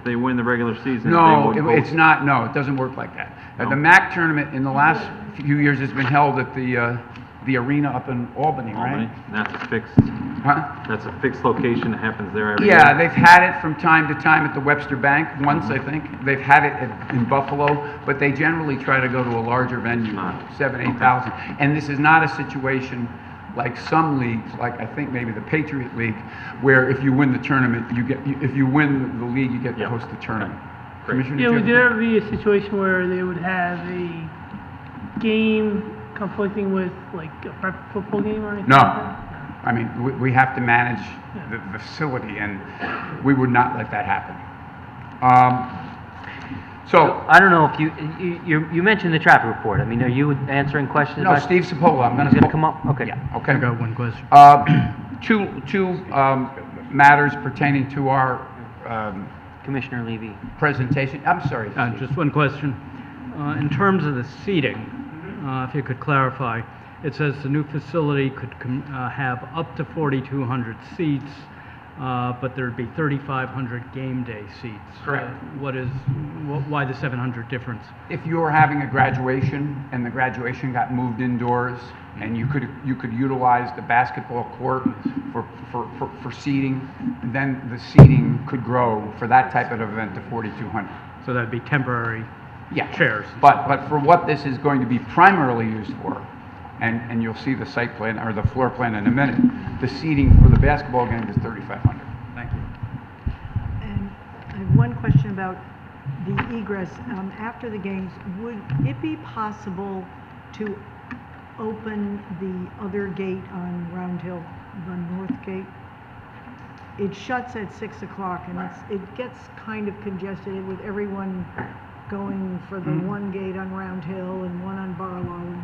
they win the regular season, No, they would it's not, no, it doesn't work like that. No? The MAC tournament in the last few years has been held at the arena up in Albany, Albany, right? that's a fixed Huh? That's a fixed location that happens there every Yeah, year? they've had it from time to time at the Webster Bank, once, I think. They've had it in Buffalo, but they generally try to go to a larger venue, Not- 7,000, 8,000. And this is not a situation like some leagues, like I think maybe the Patriot League, where if you win the tournament, if you win the league, you get to Yep. host the tournament. Great. Commissioner Yeah, would Tiffany? there ever be a situation where they would have a game conflicting with like a prep football game or anything? No. like that? I mean, we have to manage the facility, and we would not let that happen. So, I don't know if you mentioned the traffic report. I mean, are you answering questions no, about? Steve Sapola, I'm He's gonna. gonna come up? Okay. Yeah, okay. I got one question. Two matters pertaining to our Commissioner Levy. presentation. I'm sorry. Steve. Just one question. In terms of the seating, if you could clarify, it says the new facility could have up to 4,200 seats, but there'd be 3,500 game day seats. Correct. Why the 700 difference? If you were having a graduation and the graduation got moved indoors, and you could utilize the basketball court for seating, then the seating could grow for that type of event to 4,200. So that'd be temporary Yeah. chairs. But for what this is going to be primarily used for, and you'll see the site plan or the floor plan in a minute, the seating for the basketball game is 3,500. Thank you. And I have one question about the egress. After the games, would it be possible to open the other gate on Round Hill, the north gate? It shuts at 6 o'clock, and it gets kind of congested with everyone going for the one gate on Round Hill and one on Barlow, and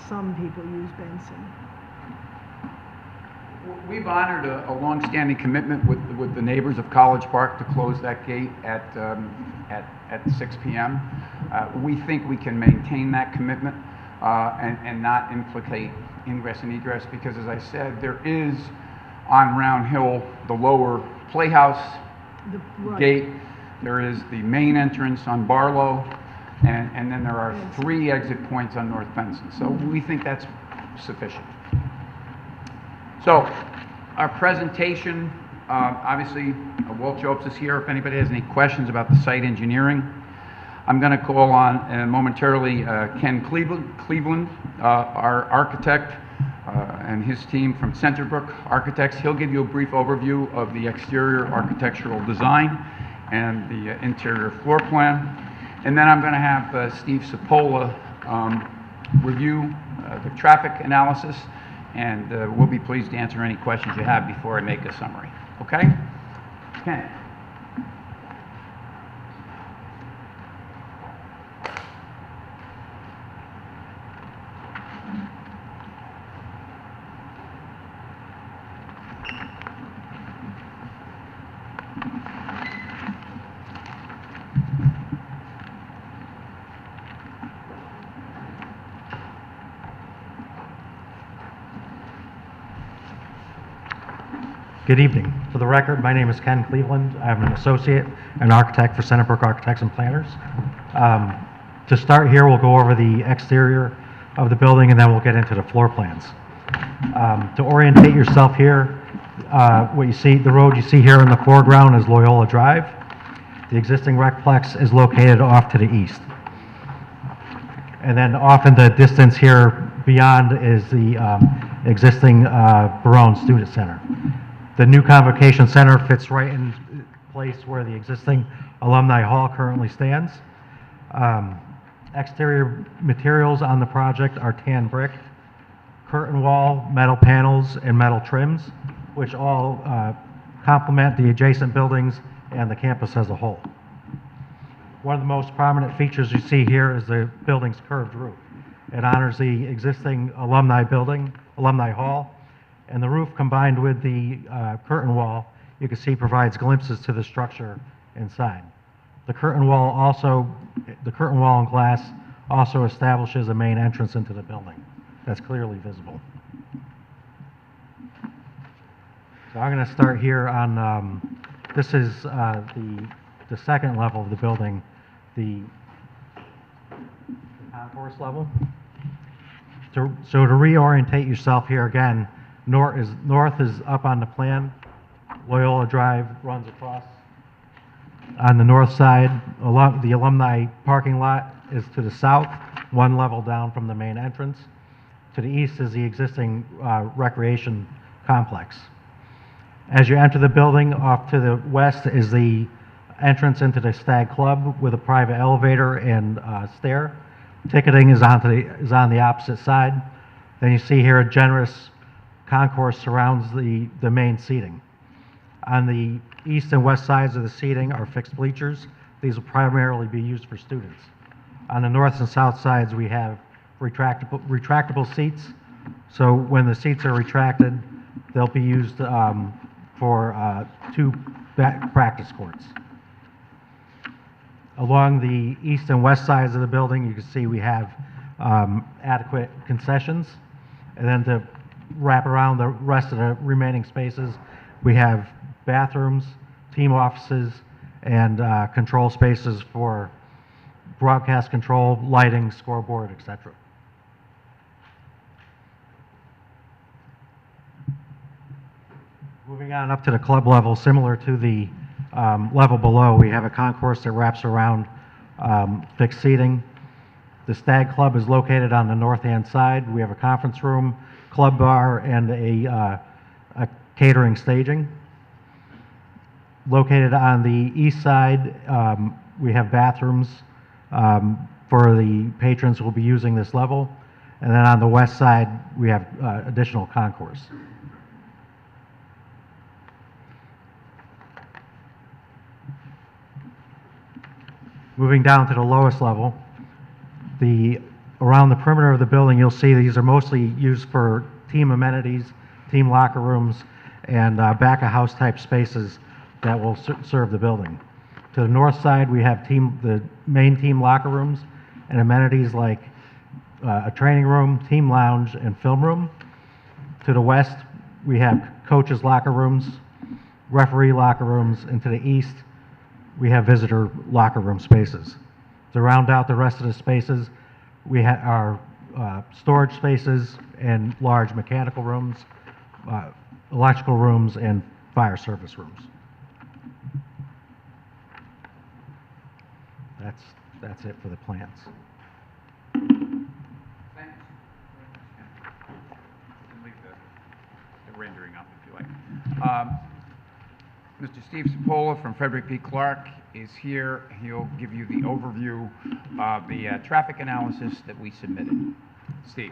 some people use Benson. We've honored a longstanding commitment with the neighbors of College Park to close that gate at 6 p.m. We think we can maintain that commitment and not implicate ingress and egress, because as I said, there is on Round Hill the lower Playhouse Right. gate, there is the main entrance on Barlow, and then there are 3 exit points on North Benson. So we think that's sufficient. So our presentation, obviously, Walt Jobs is here if anybody has any questions about the site engineering. I'm going to call on momentarily Ken Cleveland, our architect, and his team from Centerbrook Architects. He'll give you a brief overview of the exterior architectural design and the interior floor plan. And then I'm going to have Steve Sapola review the traffic analysis, and we'll be pleased to answer any questions you have before I make a summary. Okay? Ken? Good evening. For the record, my name is Ken Cleveland. I'm an associate and architect for Centerbrook Architects and Planners. To start here, we'll go over the exterior of the building, and then we'll get into the floor plans. To orientate yourself here, what you see, the road you see here in the foreground is Loyola Drive. The existing Recplex is located off to the east. And then off in the distance here beyond is the existing Barone Student Center. The new Convocation Center fits right in place where the existing Alumni Hall currently stands. Exterior materials on the project are tan brick, curtain wall, metal panels, and metal trims, which all complement the adjacent buildings and the campus as a whole. One of the most prominent features you see here is the building's curved roof. It honors the existing alumni building, Alumni Hall, and the roof combined with the curtain wall, you can see provides glimpses to the structure inside. The curtain wall and glass also establishes a main entrance into the building that's clearly visible. So I'm going to start here on, this is the second level of the building, the concourse level. So to reorientate yourself here again, North is up on the plan. Loyola Drive runs across. On the north side, along the alumni parking lot is to the south, one level down from the main entrance. To the east is the existing recreation complex. As you enter the building, off to the west is the entrance into the Stag Club with a private elevator and stair. Ticketing is on the opposite side. Then you see here a generous concourse surrounds the main seating. On the east and west sides of the seating are fixed bleachers. These will primarily be used for students. On the north and south sides, we have retractable seats. So when the seats are retracted, they'll be used for two practice courts. Along the east and west sides of the building, you can see we have adequate concessions. And then to wrap around the rest of the remaining spaces, we have bathrooms, team offices, and control spaces for broadcast control, lighting, scoreboard, etc. Moving on up to the club level, similar to the level below, we have a concourse that wraps around fixed seating. The Stag Club is located on the north-hand side. We have a conference room, club bar, and a catering staging. Located on the east side, we have bathrooms for the patrons who will be using this level. And then on the west side, we have additional concourse. Moving down to the lowest level, around the perimeter of the building, you'll see these are mostly used for team amenities, team locker rooms, and back-of-house type spaces that will serve the building. To the north side, we have the main team locker rooms and amenities like a training room, team lounge, and film room. To the west, we have coaches' locker rooms, referee locker rooms, and to the east, we have visitor locker room spaces. To round out the rest of the spaces, we have our storage spaces and large mechanical rooms, electrical rooms, and fire service rooms. That's it for the plans. Thanks. Leave the rendering up if you like. Mr. Steve Cipolla from Frederick P. Clark is here. He'll give you the overview of the traffic analysis that we submitted. Steve.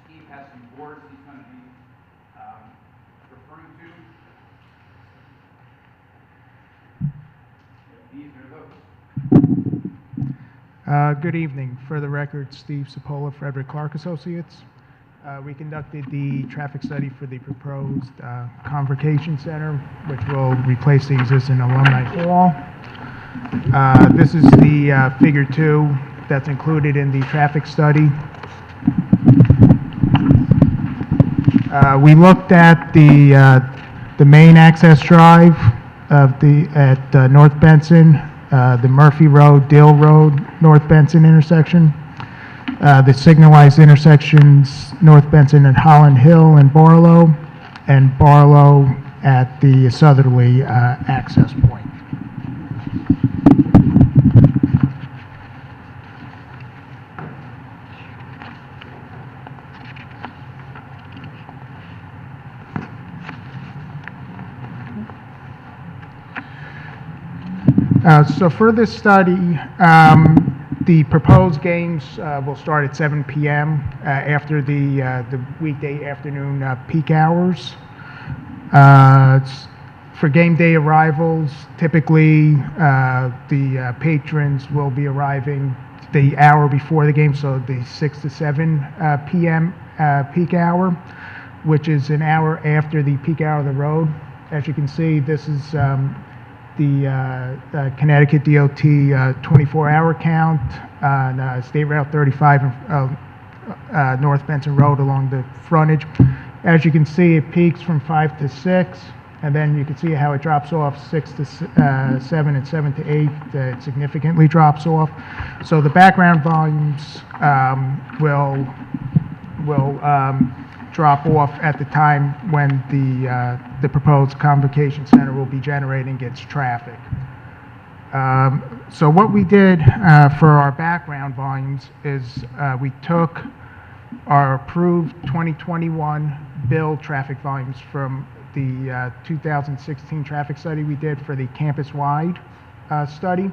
Steve has some boards he's going to be referring to. These are those. Good evening. For the record, Steve Cipolla, Frederick Clark Associates. We conducted the traffic study for the proposed Convocation Center, which will replace the existing Alumni Hall. This is the Figure 2 that's included in the traffic study. We looked at the main access drive at North Benson, the Murphy Road, Dill Road, North Benson intersection, the signalized intersections, North Benson and Holland Hill and Barlow at the southerly access point. So for this study, the proposed games will start at 7 p.m. After the weekday afternoon peak hours. For game day arrivals, typically the patrons will be arriving the hour before the game, so the 6 to 7 p.m. Peak hour, which is an hour after the peak hour of the road. As you can see, this is the Connecticut DOT 24-hour count on State Route 35 North Benson Road along the frontage. As you can see, it peaks from 5 to 6 And then you can see how it drops off 6 to 7 and 7 to 8. It significantly drops off. So the background volumes will drop off at the time when the proposed convocation center will be generating its traffic. So what we did for our background volumes is we took our approved 2021 billed traffic volumes from the 2016 traffic study we did for the campus-wide study,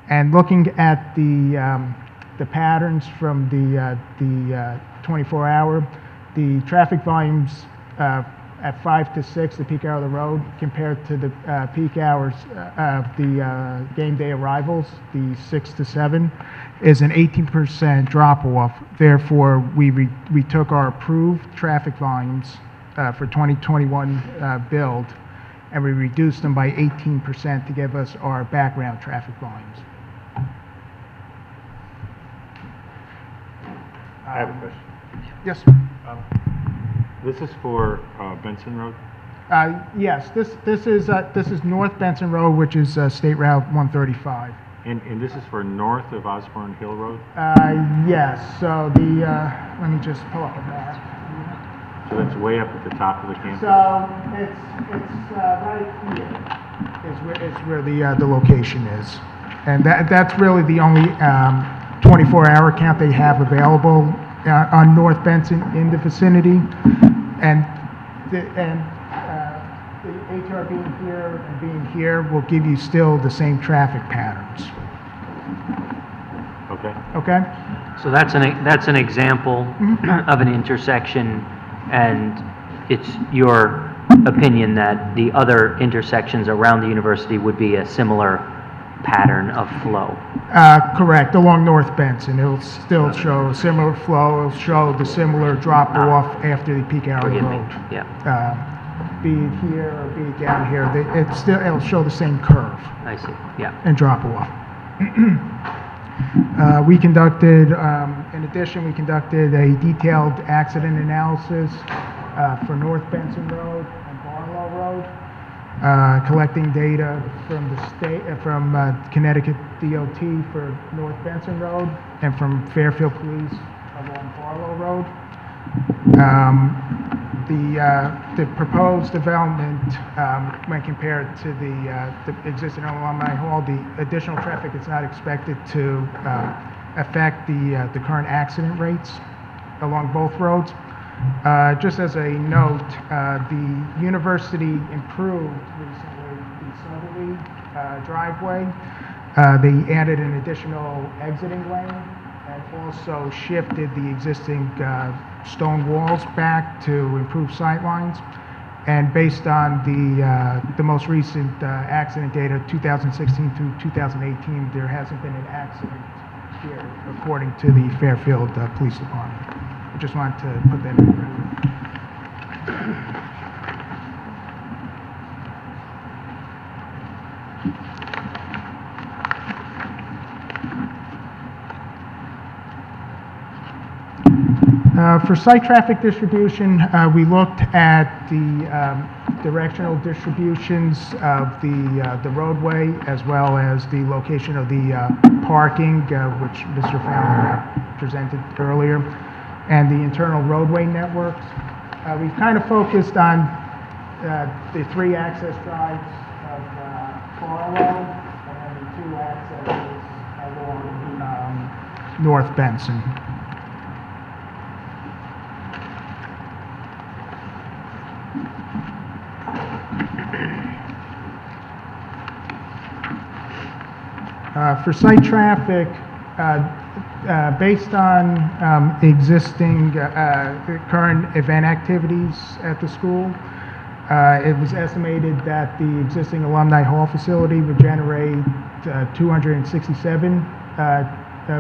and looking at the patterns from the 24-hour, the traffic volumes at 5 to 6, the peak hour of the road, compared to the peak hours of the game day arrivals, the 6 to 7, is an 18% drop-off. Therefore, we took our approved traffic volumes for 2021 build, and we reduced them by 18% to give us our background traffic volumes. I have a question. Yes. This is for Benson Road? Yes, this is North Benson Road, which is State Route 135. And this is for north of Osborne Hill Road? Yes, so let me just pull up a map. So that's way up at the top of the campus? So it's right here is where the location is. And that's really the only 24-hour count they have available on North Benson in the vicinity. And the ATR being here and being here will give you still the same traffic patterns. Okay. Okay? So that's an example of an intersection, and it's your opinion that the other intersections around the university would be a similar pattern of flow? Correct, along North Benson. It'll still show a similar flow. It'll show the similar drop-off after the peak hour of the Forgive me, road. yeah, Be it here or be it down here, it'll show the same curve I see, yeah. and drop-off. We conducted, in addition, we conducted a detailed accident analysis for North Benson Road and Barlow Road, collecting data from the state, from Connecticut DOT for North Benson Road and from Fairfield Police along Barlow Road. The proposed development, when compared to the existing Alumni Hall, the additional traffic is not expected to affect the current accident rates along both roads. Just as a note, the university improved recently the southerly driveway. They added an additional exiting lane and also shifted the existing stone walls back to improve sight lines. And based on the most recent accident data, 2016 through 2018, there hasn't been an accident here, according to the Fairfield Police Department. I just wanted to put that in the record. For site traffic distribution, we looked at the directional distributions of the roadway as well as the location of the parking, which Mr. Fowler presented earlier, and the internal roadway networks. We've kind of focused on the 3 access drives of Barlow and the 2 accesses along North Benson. For site traffic, based on existing current event activities at the school, it was estimated that the existing Alumni Hall facility would generate 267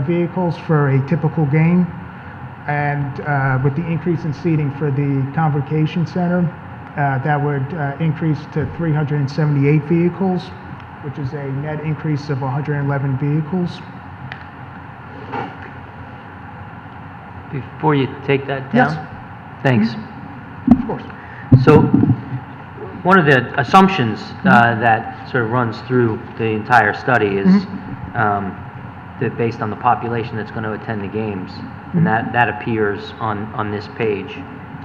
vehicles for a typical game. And with the increase in seating for the Convocation Center, that would increase to 378 vehicles, which is a net increase of 111 vehicles. Before you take that down? Yes. Thanks. Of course. So, one of the assumptions that sort of runs through the entire study is that based on the population that's going to attend the games, and that appears on this page,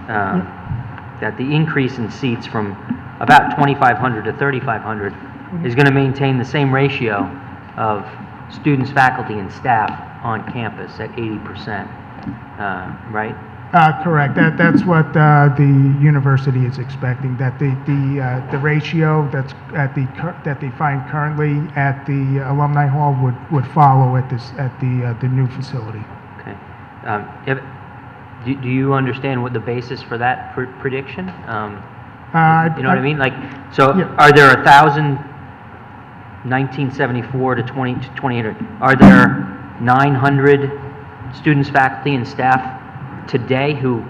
that the increase in seats from about 2,500 to 3,500 is going to maintain the same ratio of students, faculty, and staff on campus at 80%, right? Correct. That's what the university is expecting, that the ratio that they find currently at the Alumni Hall would follow at the new facility. Okay. Do you understand what the basis for that prediction? You know what I mean? Like, so Yeah. are there 1,000, 1974 to 2000, are there 900 students, faculty, and staff today who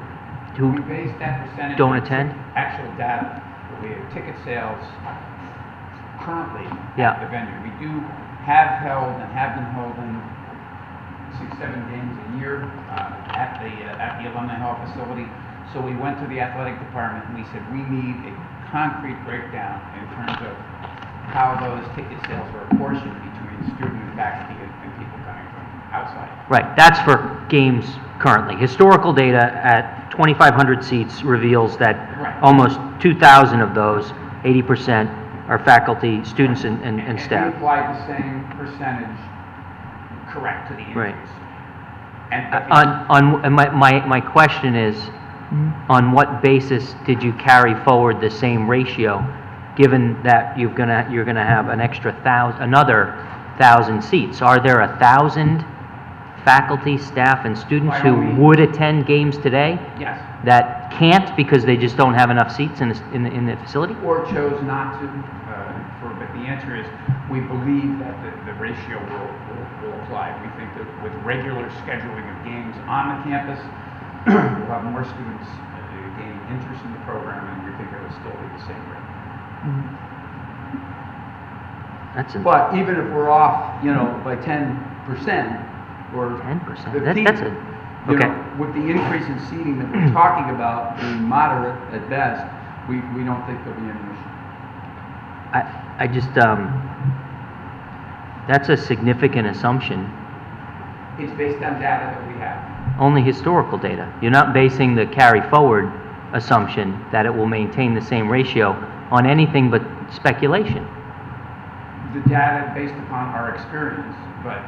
We base that percentage. don't on attend? Actual data, we have ticket sales currently Yeah. at the venue. We do have held and have been holding 6-7 games a year at the Alumni Hall facility. So we went to the athletic department and we said, we need a concrete breakdown in terms of how those ticket sales are apportioned between student and faculty and people coming from outside. Right, that's for games currently. Historical data at 2,500 seats reveals that Right. almost 2,000 of those, 80%, are faculty, students, and And staff. we applied the same percentage correct to the increase. Right. And And my question is, on what basis did you carry forward the same ratio, given that you're gonna have an extra another 1,000 seats? Are there 1,000 faculty, staff, and students By all who means. would attend games today yes, that can't because they just don't have enough seats in the facility? or chose not to, but the answer is, we believe that the ratio will apply. We think that with regular scheduling of games on the campus, we'll have more students gaining interest in the program, and we think it will still be the same rate. That's But even if we're off, by 10%, or 10%. 15, That's a, okay. with the increase in seating that we're talking about being moderate at best, we don't think there'll be any issue. I just, that's a significant assumption. It's based on data that we have. Only historical data. You're not basing the carry forward assumption that it will maintain the same ratio on anything but speculation. The data based upon our experience, but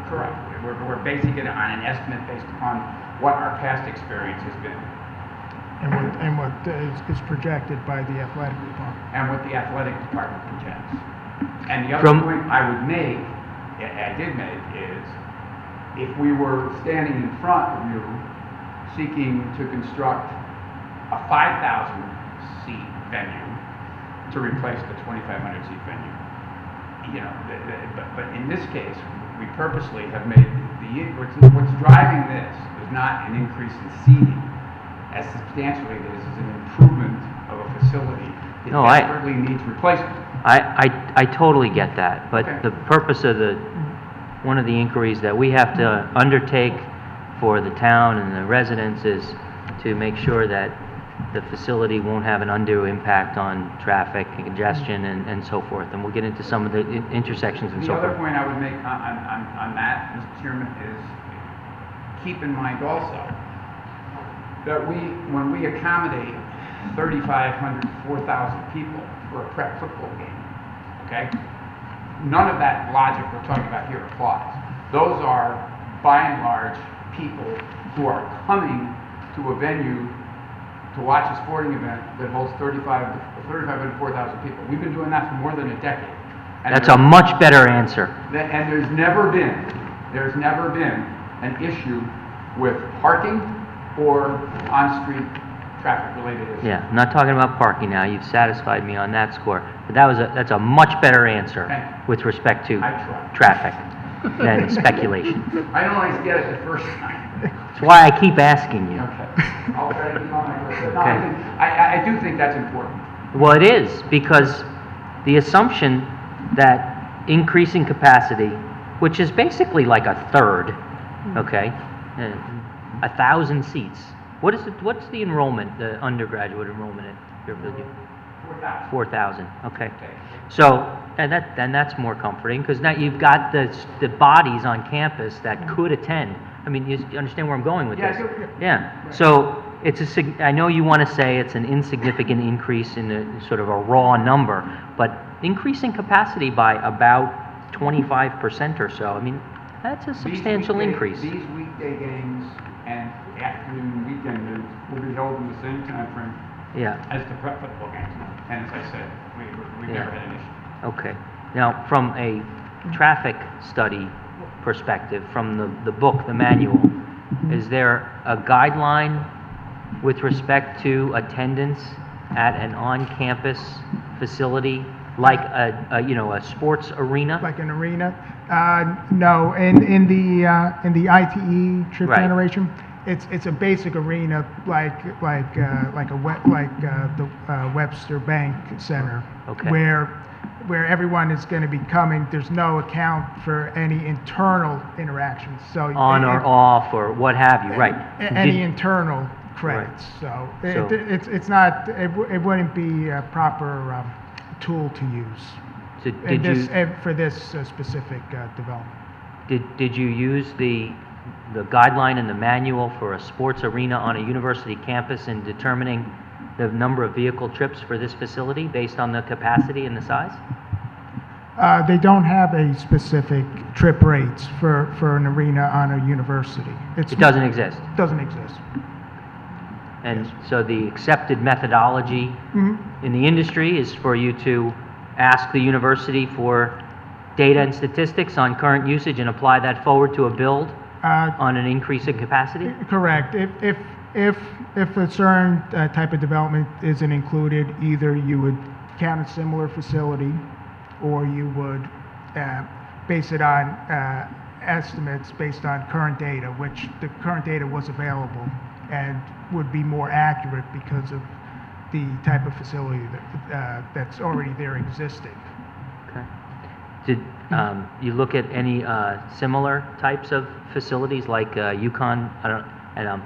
correct. We're basing it on an estimate based upon what our past experience has been And what is projected by the athletic department. and what the athletic department projects. And the other From- point I would make, I did make, is if we were standing in front of you seeking to construct a 5,000 seat venue to replace the 2,500 seat venue, but in this case, we purposely have made what's driving this is not an increase in seating as substantially as it is an improvement of a facility that No, I- desperately needs replacement. I totally get that, but Okay. the purpose of one of the inquiries that we have to undertake for the town and the residents is to make sure that the facility won't have an undue impact on traffic and congestion and so forth, and we'll get into some of the intersections and The so other forth. point I would make on that, Mr. Chairman, is keep in mind also that when we accommodate 3,500, 4,000 people for a prep football game, okay? None of that logic we're talking about here applies. Those are, by and large, people who are coming to a venue to watch a sporting event that holds 3,500, 4,000 people. We've been doing that for more than a decade. And That's a much better answer. and there's never been an issue with parking or on-street traffic-related issues. Yeah, I'm not talking about parking now, you've satisfied me on that score, but that's a much better answer Okay. with respect to I try. traffic than speculation. I don't always get it the first time. That's why I keep asking you. Okay. I'll try to keep on my list. No, Okay. I do think that's important. Well, it is, because the assumption that increasing capacity, which is basically like a third, okay, 1,000 seats. What's the enrollment, the undergraduate enrollment at Fairfield U? 4,000. 4,000, okay. So, and that's more comforting, because now you've got the bodies on campus that could attend. I mean, you understand where I'm going with this? Yeah, so it's I know you want to say it's an insignificant increase in a sort of a raw number, but increasing capacity by about 25% or so, I mean, that's a substantial increase. These weekday games and afternoon weekend games will be held in the same time frame Yeah. as the prep football games. And as I said, we've never had an issue. Okay. Now, from a traffic study perspective, from the book, the manual, is there a guideline with respect to attendance at an on-campus facility like a sports arena? Like an arena? No, in the ITE trip Right. generation, it's a basic arena like the Webster Bank Center, Okay. where everyone is going to be coming. There's no account for any internal interactions. So On or off or what have you, right? any Did- internal credits. So- It's not. It wouldn't be a proper tool to use. So And did this, you for this specific development. did you use the guideline and the manual for a sports arena on a university campus in determining the number of vehicle trips for this facility based on the capacity and the size? They don't have a specific trip rates for an arena on a university. It doesn't exist. Doesn't exist. And so the accepted methodology Mhm. in the industry is for you to ask the university for data and statistics on current usage and apply that forward to a build on an increase in capacity? Correct. If a certain type of development isn't included, either you would count a similar facility, or you would base it on estimates based on current data, which the current data was available and would be more accurate because of the type of facility that's already there existing. Okay. Did you look at any similar types of facilities like Yukon? I don't, and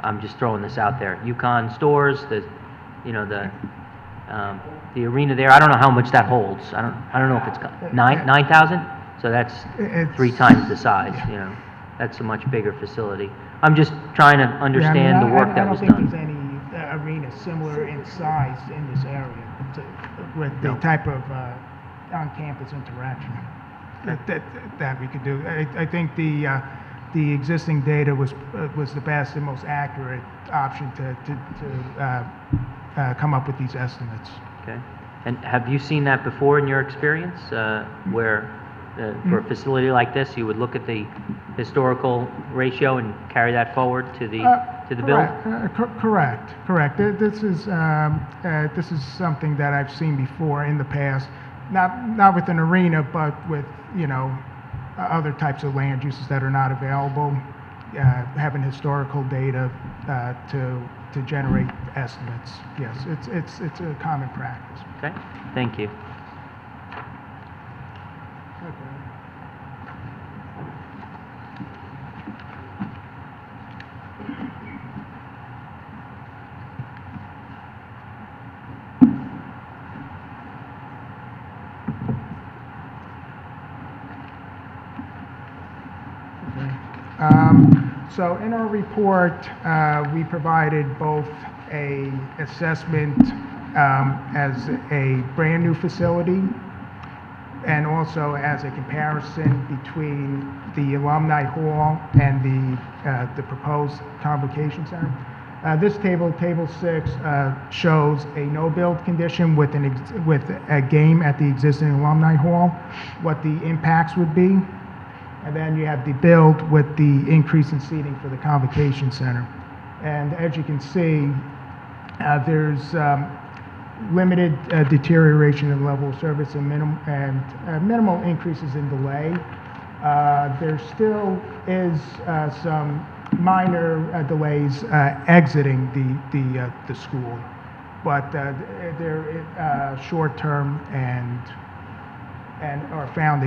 I'm just throwing this out there. Yukon stores, the arena there. I don't know how much that holds. I don't know if it's got 9,000. So that's It's- 3 times the size. You know, that's a much bigger facility. I'm just trying to understand the work that was I don't done. think there's any arena similar in size in this area with the type of on-campus interaction that we could do. I think the existing data was the best and most accurate option to come up with these estimates. Okay. And have you seen that before in your experience, where for a facility like this, you would look at the historical ratio and carry that forward to the build? Correct. This is something that I've seen before in the past, not with an arena, but with other types of land uses that are not available, having historical data to generate estimates. Yes, it's a common practice. Okay, thank you. So in our report, we provided both a assessment as a brand-new facility and also as a comparison between the Alumni Hall and the proposed Convocation Center. This table, Table 6, shows a no-build condition with a game at the existing Alumni Hall, what the impacts would be. And then you have the build with the increase in seating for the Convocation Center. And as you can see, there's limited deterioration in level of service and minimal increases in delay. There still is some minor delays exiting the school, but they're short-term and are found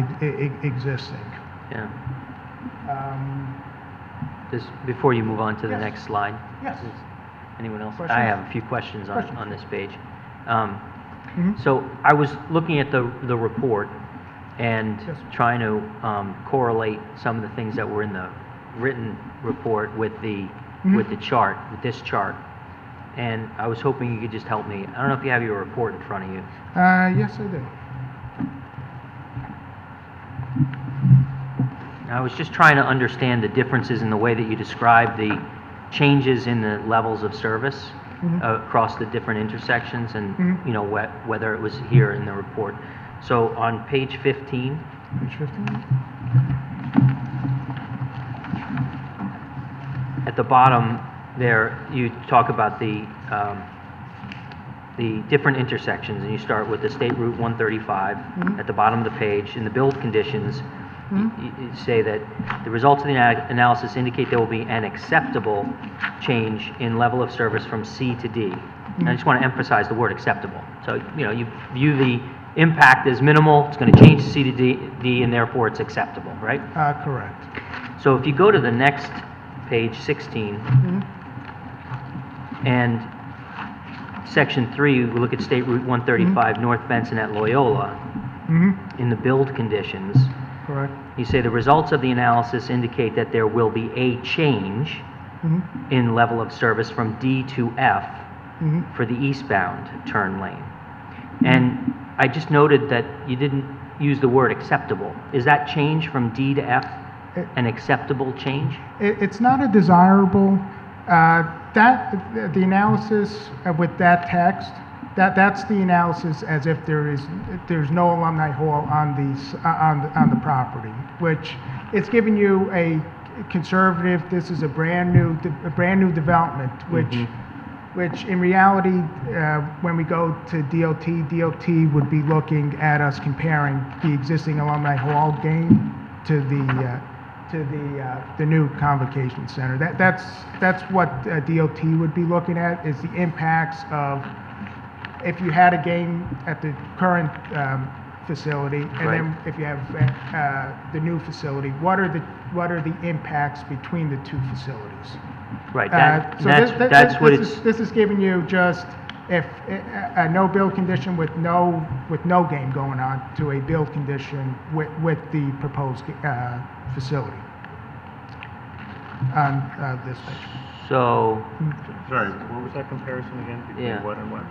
existing. Yeah. Before you move on to the next slide. Yes. Anyone else? Questions? I have a few questions on this page. So I was looking at the report and trying to correlate some of the things that were in the written report with the chart, with this chart. And I was hoping you could just help me. I don't know if you have your report in front of you. Yes, I do. I was just trying to understand the differences in the way that you describe the changes in the levels of service across the different intersections, and you know whether it was here in the report. So on page 15. Page 15? At the bottom there, you talk about the different intersections, and you start with the State Route 135. At the bottom of the page, in the build conditions, you say that the results of the analysis indicate there will be an acceptable change in level of service from C to D. And I just want to emphasize the word acceptable. So, you know, you view the impact as minimal, it's going to change C to D, and therefore it's acceptable, right? Correct. So if you go to the next page, 16, and section 3, we look at State Route 135, North Benson at Loyola, in the build conditions. Correct. You say the results of the analysis indicate that there will be a change in level of service from D to F for the eastbound turn lane. And I just noted that you didn't use the word acceptable. Is that change from D to F an acceptable change? It's not a desirable, the analysis with that text, that's the analysis as if there's no alumni hall on the property, which it's giving you a conservative, this is a brand new development, which in reality, when we go to DOT would be looking at us comparing the existing alumni hall game to the new convocation center. That's what DOT would be looking at, is the impacts of if you had a game at the current facility, and then if you have the new facility, what are the impacts between the two facilities? Right. So That's what it's. This is giving you just if a no build condition with no game going on to a build condition with the proposed facility on this page. So. Sorry, what was that comparison again between what and what?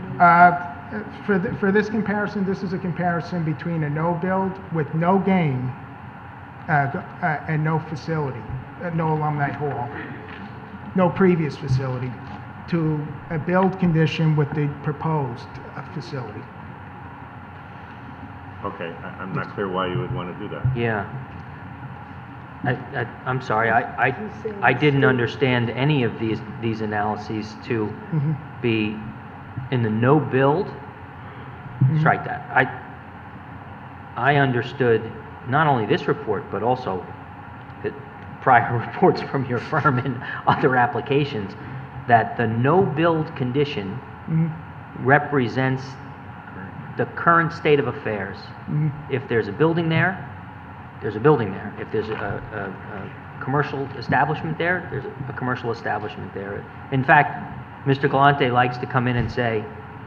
For this comparison, this is a comparison between a no build with no game and no facility, no alumni hall, no previous facility, to a build condition with the proposed facility. Okay, I'm not clear why you would want to do that. Yeah. I'm sorry, I didn't understand any of these analyses to be in the no build. Strike that. I understood not only this report, but also the prior reports from your firm and other applications, that the no build condition represents the current state of affairs. If there's a building there, there's a building there. If there's a commercial establishment there, there's a commercial establishment there. In fact, Mr. Galante likes to come in and say,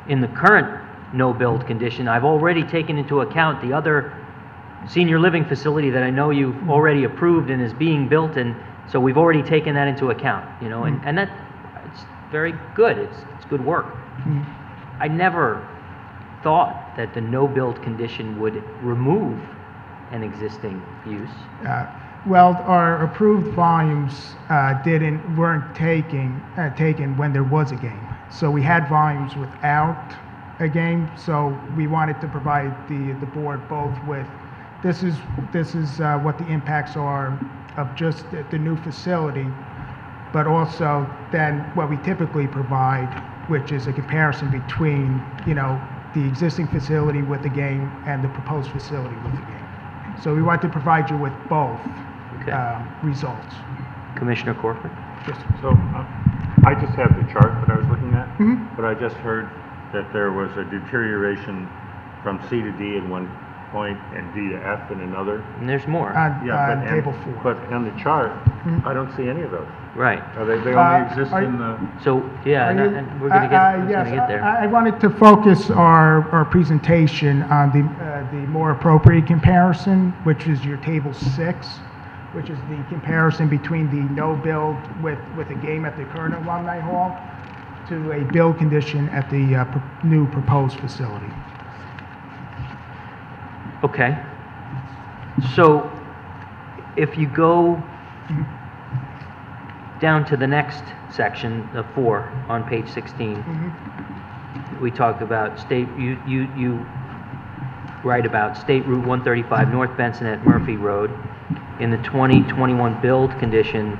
in the current no-build condition, I've already taken into account the other senior living facility that I know you've already approved and is being built, and so we've already taken that into account, you know, and that, it's very good. It's good work. I never thought that the no-build condition would remove an existing use. Well, our approved volumes weren't taken when there was a game. So we had volumes without a game. So we wanted to provide the board both with this is what the impacts are of just the new facility, but also then what we typically provide, which is a comparison between the existing facility with the game and the proposed facility with the game. So we want to provide you with both results. Commissioner Corcoran? So I just have the chart that I was looking at, but I just heard that there was a deterioration from C to D in one point and D to F in another? And there's more. Yeah, but table 4. But on the chart, I don't see any of those. Right. They only exist are- in the, So, yeah, Are and you- and we're gonna get, yes, gonna get there. I wanted to focus our presentation on the more appropriate comparison, which is your table 6, which is the comparison between the no build with a game at the current Alumni Hall to a build condition at the new proposed facility. Okay. So if you go down to the next section, the 4 on page 16, we talked about you write about State Route 135 North Benson at Murphy Road. In the 2021 build condition,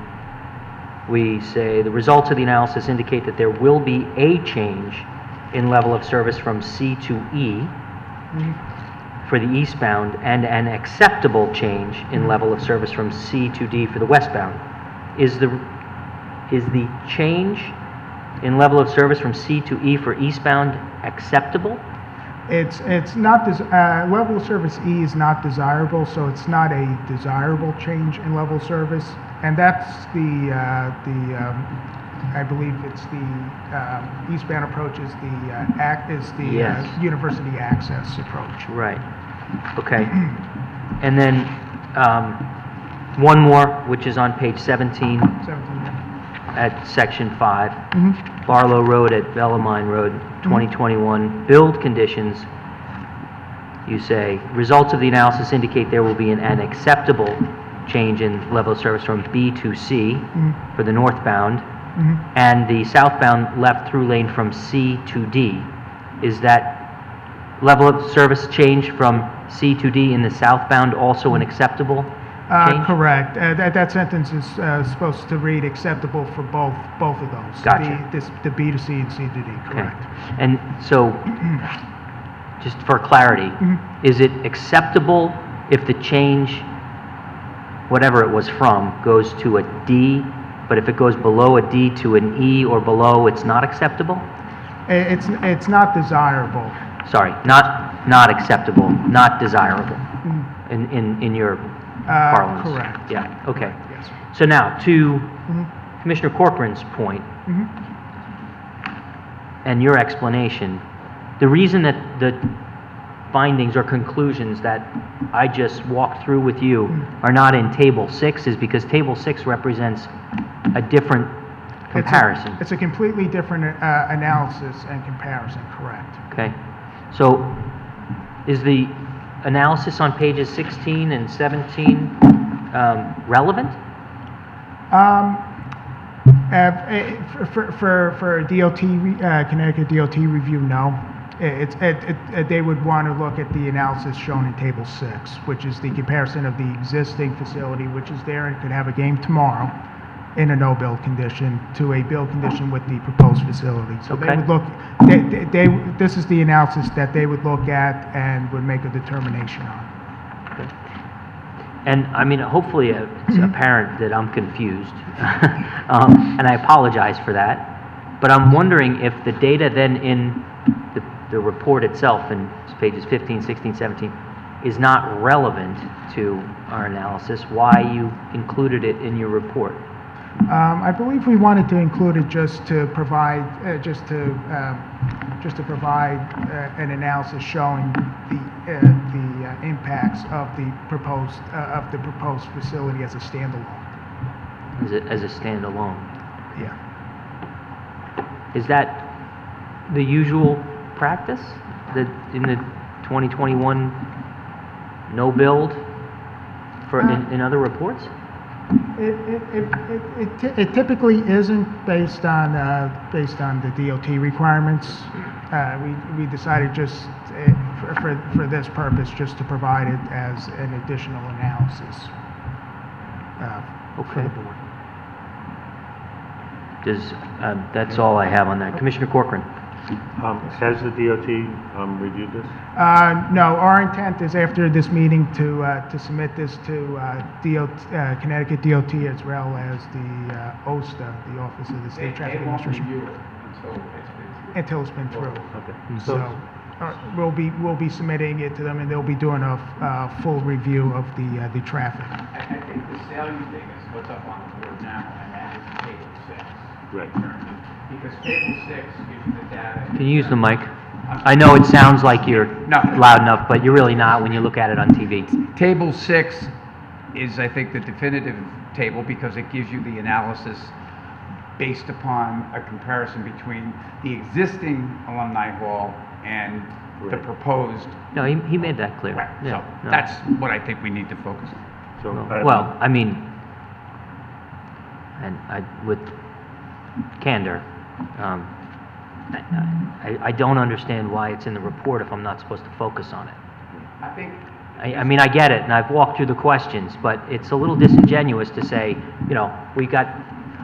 we say the results of the analysis indicate that there will be a change in level of service from C to E for the eastbound and an acceptable change in level of service from C to D for the westbound. Is the change in level of service from C to E for eastbound acceptable? It's not, level of service E is not desirable, so it's not a desirable change in level of service. And that's I believe it's the eastbound approach is the Yes. university access approach. Right. Okay. And then one more, which is on page 17 at section 5. Barlow Road at Bellarmine Road, 2021 build conditions. You say results of the analysis indicate there will be an acceptable change in level of service from B to C for the northbound, and the southbound left through lane from C to D. Is that level of service change from C to D in the southbound also an acceptable change? Correct. That sentence is supposed to read acceptable for both of those. Gotcha. The B to C and C to D, correct. Okay. And so, just for clarity, is it acceptable if the change, whatever it was from, goes to a D, but if it goes below a D to an E or below, it's not acceptable? It's not desirable. Sorry, not acceptable, not desirable, in your parlance? Correct. Yeah, okay. Yes. So now, to Commissioner Corcoran's point, and your explanation, the reason that the findings or conclusions that I just walked through with you are not in Table 6 is because Table 6 represents a different comparison. It's a completely different analysis and comparison, correct. Okay. So is the analysis on pages 16 and 17 relevant? For DOT, Connecticut DOT review, no. They would want to look at the analysis shown in Table 6, which is the comparison of the existing facility, which is there and could have a game tomorrow in a no-build condition, to a build condition with the proposed facility. So they Okay. would look, this is the analysis that they would look at and would make a determination on. And I mean, hopefully it's apparent that I'm confused, and I apologize for that. But I'm wondering if the data then in the report itself, in pages 15, 16, 17, is not relevant to our analysis, why you included it in your report. I believe we wanted to include it just to provide, an analysis showing the impacts of the proposed facility as a standalone. As a standalone. Yeah. Is that the usual practice that in the 2021 no build for in other reports? It typically isn't based on the DOT requirements. We decided just for this purpose just to provide it as an additional analysis for the board. That's all I have on that. Commissioner Corcoran. Has the DOT reviewed this? No, our intent is after this meeting to submit this to Connecticut DOT as well as the OSTA, the Office of the State Traffic They won't Administration, review it until it's been through. until it's been through. Okay. So, we'll be submitting it to them, and they'll be doing a full review of the traffic. I think the salient thing is what's up on the board now, and that is table 6. Right. Because table 6 gives you the data. Can you use the mic? I know it sounds like you're No. loud enough, but you're really not when you look at it on TV. Table 6 is, I think, the definitive table because it gives you the analysis based upon a comparison between the existing alumni hall and the Right. proposed. No, he made that clear. Right. Yeah, So no. that's what I think we need to focus on. So, Well, I mean, and with candor, I don't understand why it's in the report if I'm not supposed to focus on it. I think I mean, I get it, and I've walked through the questions, but it's a little disingenuous to say, you know, we got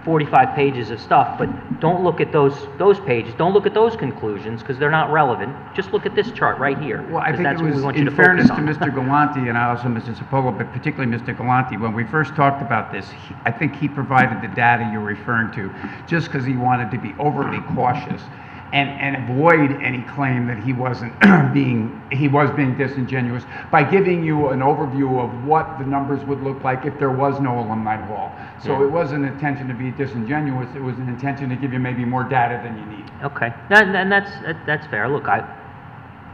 45 pages of stuff, but don't look at those pages, don't look at those conclusions, because they're not relevant. Just look at this chart right here, Well, I because think that's it what we was, want you in to focus fairness to on. Mr. Gallanti and also Mr. Sepulveda, but particularly Mr. Gallanti, when we first talked about this, I think he provided the data you're referring to just because he wanted to be overly cautious and avoid any claim that he wasn't was being disingenuous by giving you an overview of what the numbers would look like if there was no alumni hall. So Yeah. it wasn't an intention to be disingenuous, it was an intention to give you maybe more data than you need. Okay, and that's fair. Look, I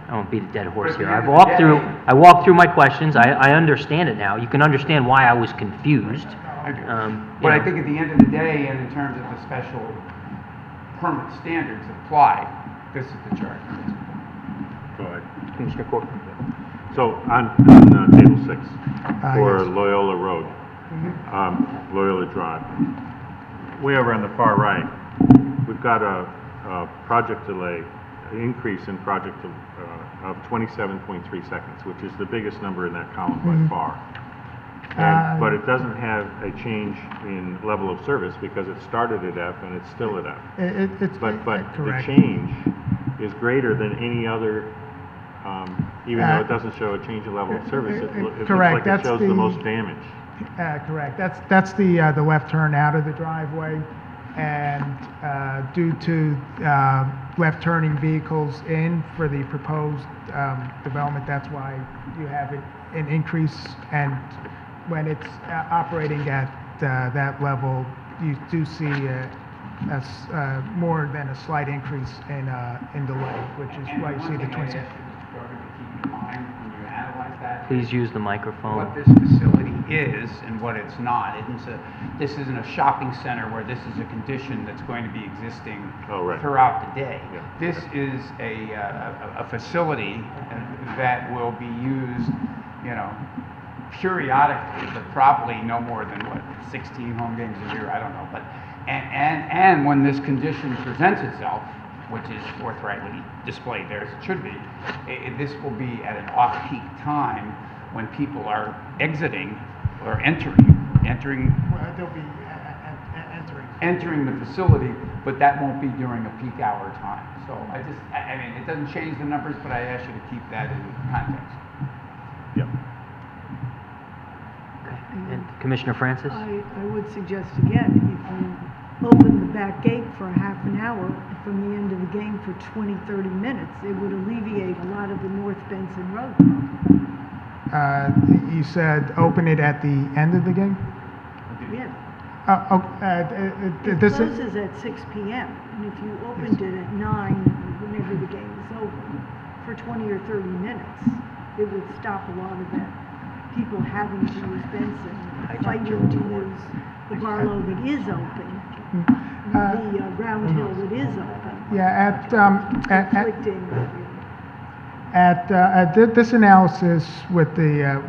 won't beat a dead horse But at here. the end I of the day- walked through my questions. I understand it now. You can understand why I was confused. I do. You But I know. think at the end of the day, and in terms of the special permit standards that apply, this is the chart. go ahead. Commissioner Cork. So on table 6, for Yes. Loyola Road, Loyola Drive, way over on the far right, we've got a project delay, an increase in project of 27.3 seconds, which is the biggest number in that column by far. But it doesn't have a change in level of service because it started at F and it's still at F. It's But the correct. change is greater than any other, even though it doesn't show a change in level of service, it looks correct, like it that's shows the the- most damage. Correct. That's the left turn out of the driveway, and due to left turning vehicles in for the proposed development, that's why you have an increase. And when it's operating at that level, you do see more than a slight increase in delay, which is why you see the 20. And one thing I ask you, Mr. Jordan, to keep in mind when you analyze that. Please use the microphone. What this facility is and what it's not. This isn't a shopping center where this is a condition that's going to be existing Oh, right. throughout the day. Yeah. This is a facility that will be used, you know, periodically, but probably no more than, 16 home games a year, I don't know. But, and when this condition presents itself, which is forthrightly displayed there as it should be, this will be at an off-peak time when people are exiting or entering Well, they'll be entering. the facility, but that won't be during a peak hour time. So I mean, it doesn't change the numbers, but I ask you to keep that in context. Yep. And Commissioner Francis? I would suggest again, if you open the back gate for a half an hour from the end of the game for 20, 30 minutes, it would alleviate a lot of the North Benson Road problem. You said open it at the end of the game? Yeah. It This is, closes at 6 p.m., and if you opened it at 9, whenever the game is over, for 20 or 30 minutes, it would stop a lot of that, people having to use Benson, fighting to use the Barlow that is open, the Round Hill that is open, yeah, conflicting. This analysis with the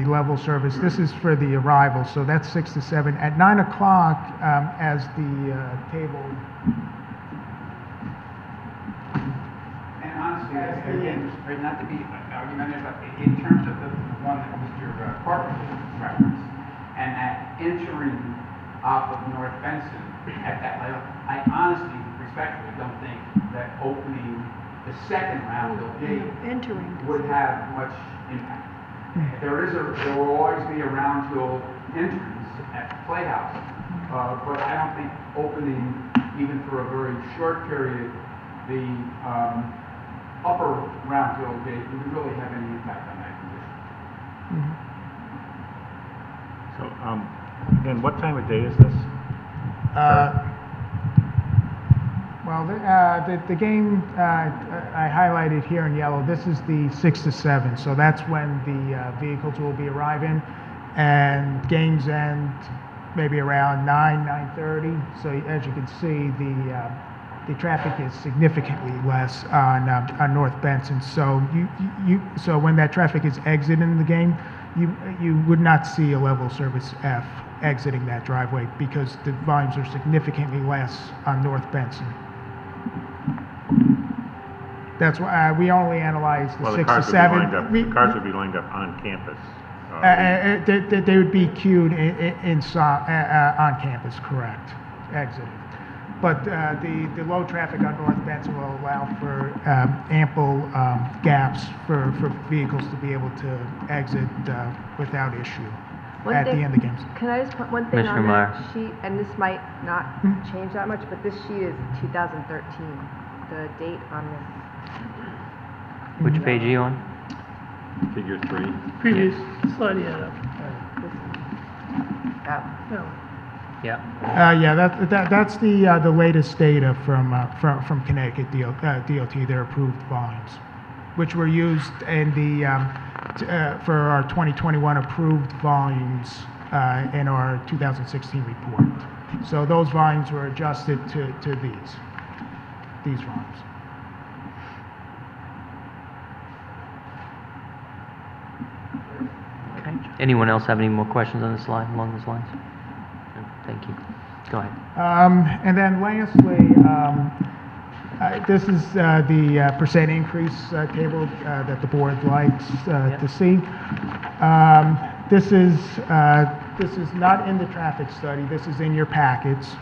level service, this is for the arrival, so that's 6 to 7. At 9 o'clock, as the table. And honestly, again, not to be argumentative, but in terms of the one that Mr. Parker referenced, and that entering off of North Benson at that level, I honestly, respectfully, don't think that opening the second round of gate would have much impact. There will always be a round hill entrance at the Playhouse, but I don't think opening, even for a very short period, the upper brownfield gate would really have any impact on that condition. So, again, what time of day is this? Well, the game I highlighted here in yellow, this is the 6 to 7, so that's when the vehicles will be arriving, and games end maybe around 9:30. So as you can see, the traffic is significantly less on North Benson. So so when that traffic is exiting the game, you would not see a level service F exiting that driveway because the volumes are significantly less on North Benson. That's why we only analyze the Well, 6 to 7. The cars would be lined up on campus. They would be queued on campus, correct, exiting. But the low traffic on North Benson will allow for ample gaps for vehicles to be able to exit without issue at the end of games. Can I just put one thing Commissioner on Meyer. that sheet, and this might not change that much, but this sheet is 2013, the date on this. Which page are you on? Figure 3. Previous slide you had up. No. Yeah. Yeah, that's the latest data from Connecticut DOT, their approved volumes, which were used in for our 2021 approved volumes in our 2016 report. So those volumes were adjusted to these volumes. Okay. Anyone else have any more questions on this line, along those lines? No, thank you. Go ahead. And then lastly, this is the percent increase table that the board likes to see. This is not in the traffic study. This is in your packets.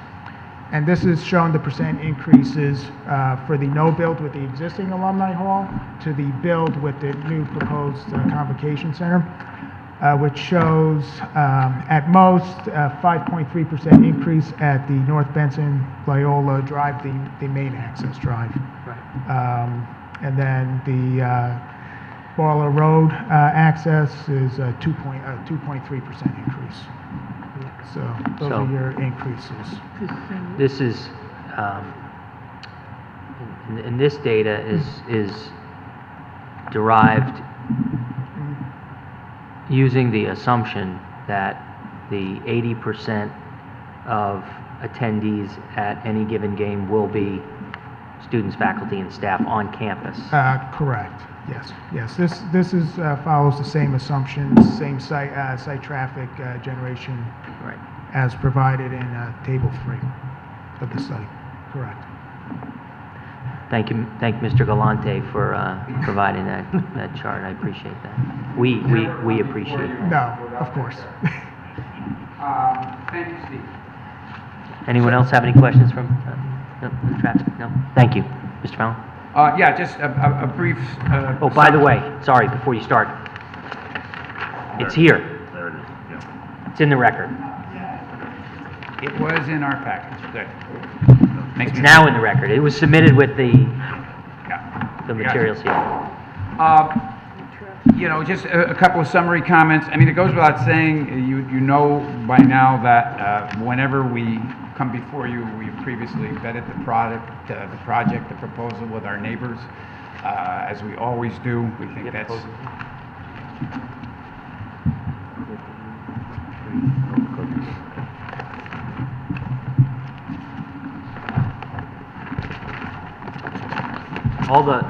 And this is showing the percent increases for the no build with the existing alumni hall to the build with the new proposed convocation center, which shows at most 5.3% increase at the North Benson Loyola Drive, the main access drive. Right. And then the Barlow Road access is a 2.3% increase. So those are your increases. This is, and this data is derived using the assumption that the 80% of attendees at any given game will be students, faculty, and staff on campus. Correct. Yes. This is follows the same assumptions, same site traffic generation, Right. as provided in Table 3 of the study. Correct. Thank you, Mr. Galante for providing that chart. I appreciate that. We appreciate that. No, of course. Thank you, Steve. Anyone else have any questions from the traffic? No? Thank you. Mr. Fallon? Yeah, just a brief. Oh, by the way, sorry, before you start, it's here. There it is, yeah. It's in the record. It was in our package. Good. It's now in the record. It was submitted with the Yeah. materials here. Just a couple of summary comments. I mean, it goes without saying, you know by now that whenever we come before you, we've previously vetted the project, the proposal with our neighbors, as we always do. We think that's... All the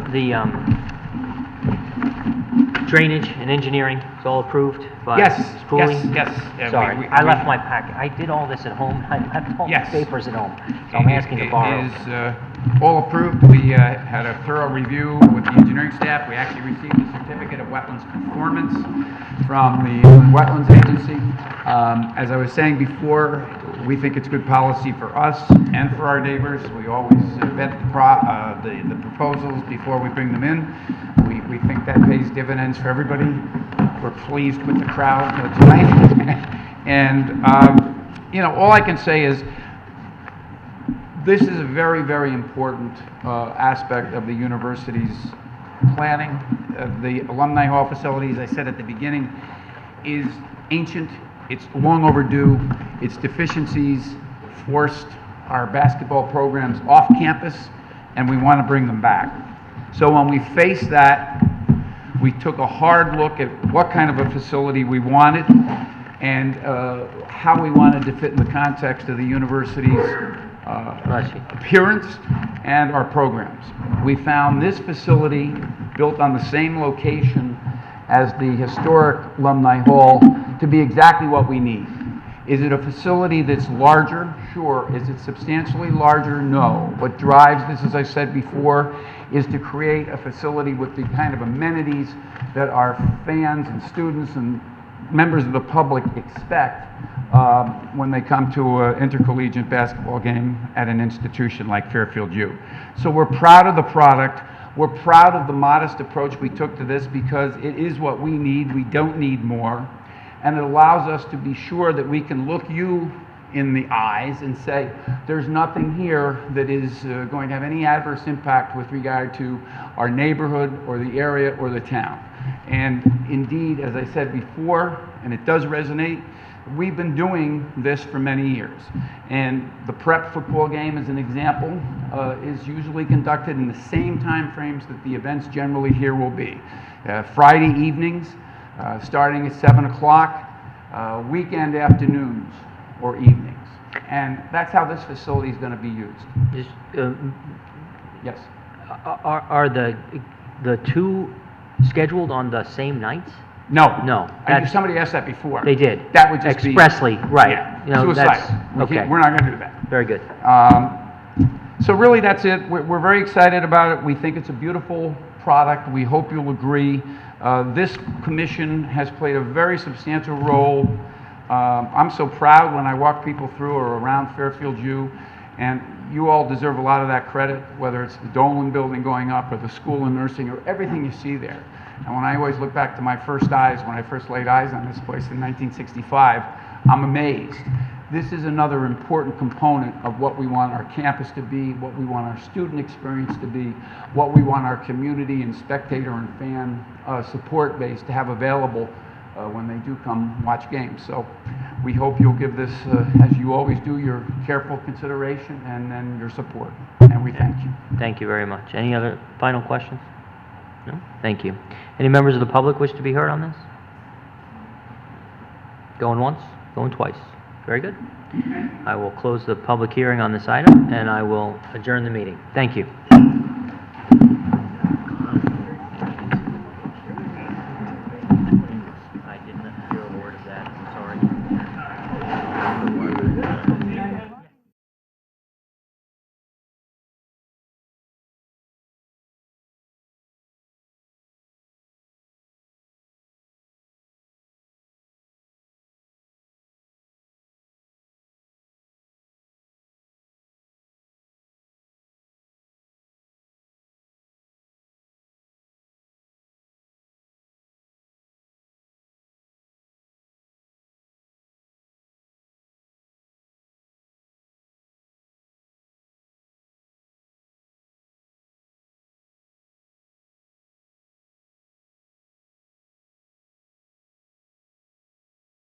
drainage and engineering is all approved by Yes, schooling? yes. Yeah, Sorry, I left my packet. I did all this at home. I left all the Yes. papers at home, so I'm asking to borrow. It is all approved. We had a thorough review with the engineering staff. We actually received a certificate of wetlands conformance from the Wetlands Agency. As I was saying before, we think it's good policy for us and for our neighbors. We always vet the proposals before we bring them in. We think that pays dividends for everybody. We're pleased with the crowd tonight. And, all I can say is this is a very, very important aspect of the university's planning. The Alumni Hall facility, as I said at the beginning, is ancient, it's long overdue, its deficiencies forced our basketball programs off campus, and we want to bring them back. So when we faced that, we took a hard look at what kind of a facility we wanted and how we wanted to fit in the context of the university's appearance and our programs. We found this facility built on the same location as the historic Alumni Hall to be exactly what we need. Is it a facility that's larger? Sure. Is it substantially larger? No. What drives this, as I said before, is to create a facility with the kind of amenities that our fans and students and members of the public expect when they come to an intercollegiate basketball game at an institution like Fairfield U. So we're proud of the product. We're proud of the modest approach we took to this because it is what we need. We don't need more. And it allows us to be sure that we can look you in the eyes and say, there's nothing here that is going to have any adverse impact with regard to our neighborhood or the area or the town. And indeed, as I said before, and it does resonate, we've been doing this for many years. And the prep football game, as an example, is usually conducted in the same time frames that the events generally here will be. Friday evenings, starting at 7 o'clock, weekend afternoons or evenings. And that's how this facility is going to be used. Yes. Are the two scheduled on the same nights? No. No. Somebody asked that before. They did. That would just expressly, right. Yeah, You know, suicide. okay. We're not going to do that. Very good. So really, that's it. We're very excited about it. We think it's a beautiful product. We hope you'll agree. This commission has played a very substantial role. I'm so proud when I walk people through or around Fairfield U, and you all deserve a lot of that credit, whether it's the Dolan building going up or the school of nursing or everything you see there. And when I always look back to my first eyes, when I first laid eyes on this place in 1965, I'm amazed. This is another important component of what we want our campus to be, what we want our student experience to be, what we want our community and spectator and fan support base to have available when they do come watch games. So we hope you'll give this, as you always do, your careful consideration and then your support. And we thank you. Thank you very much. Any other final questions? No? Thank you. Any members of the public wish to be heard on this? Going once, going twice. Very good. I will close the public hearing on this item, and I will adjourn the meeting. Thank you.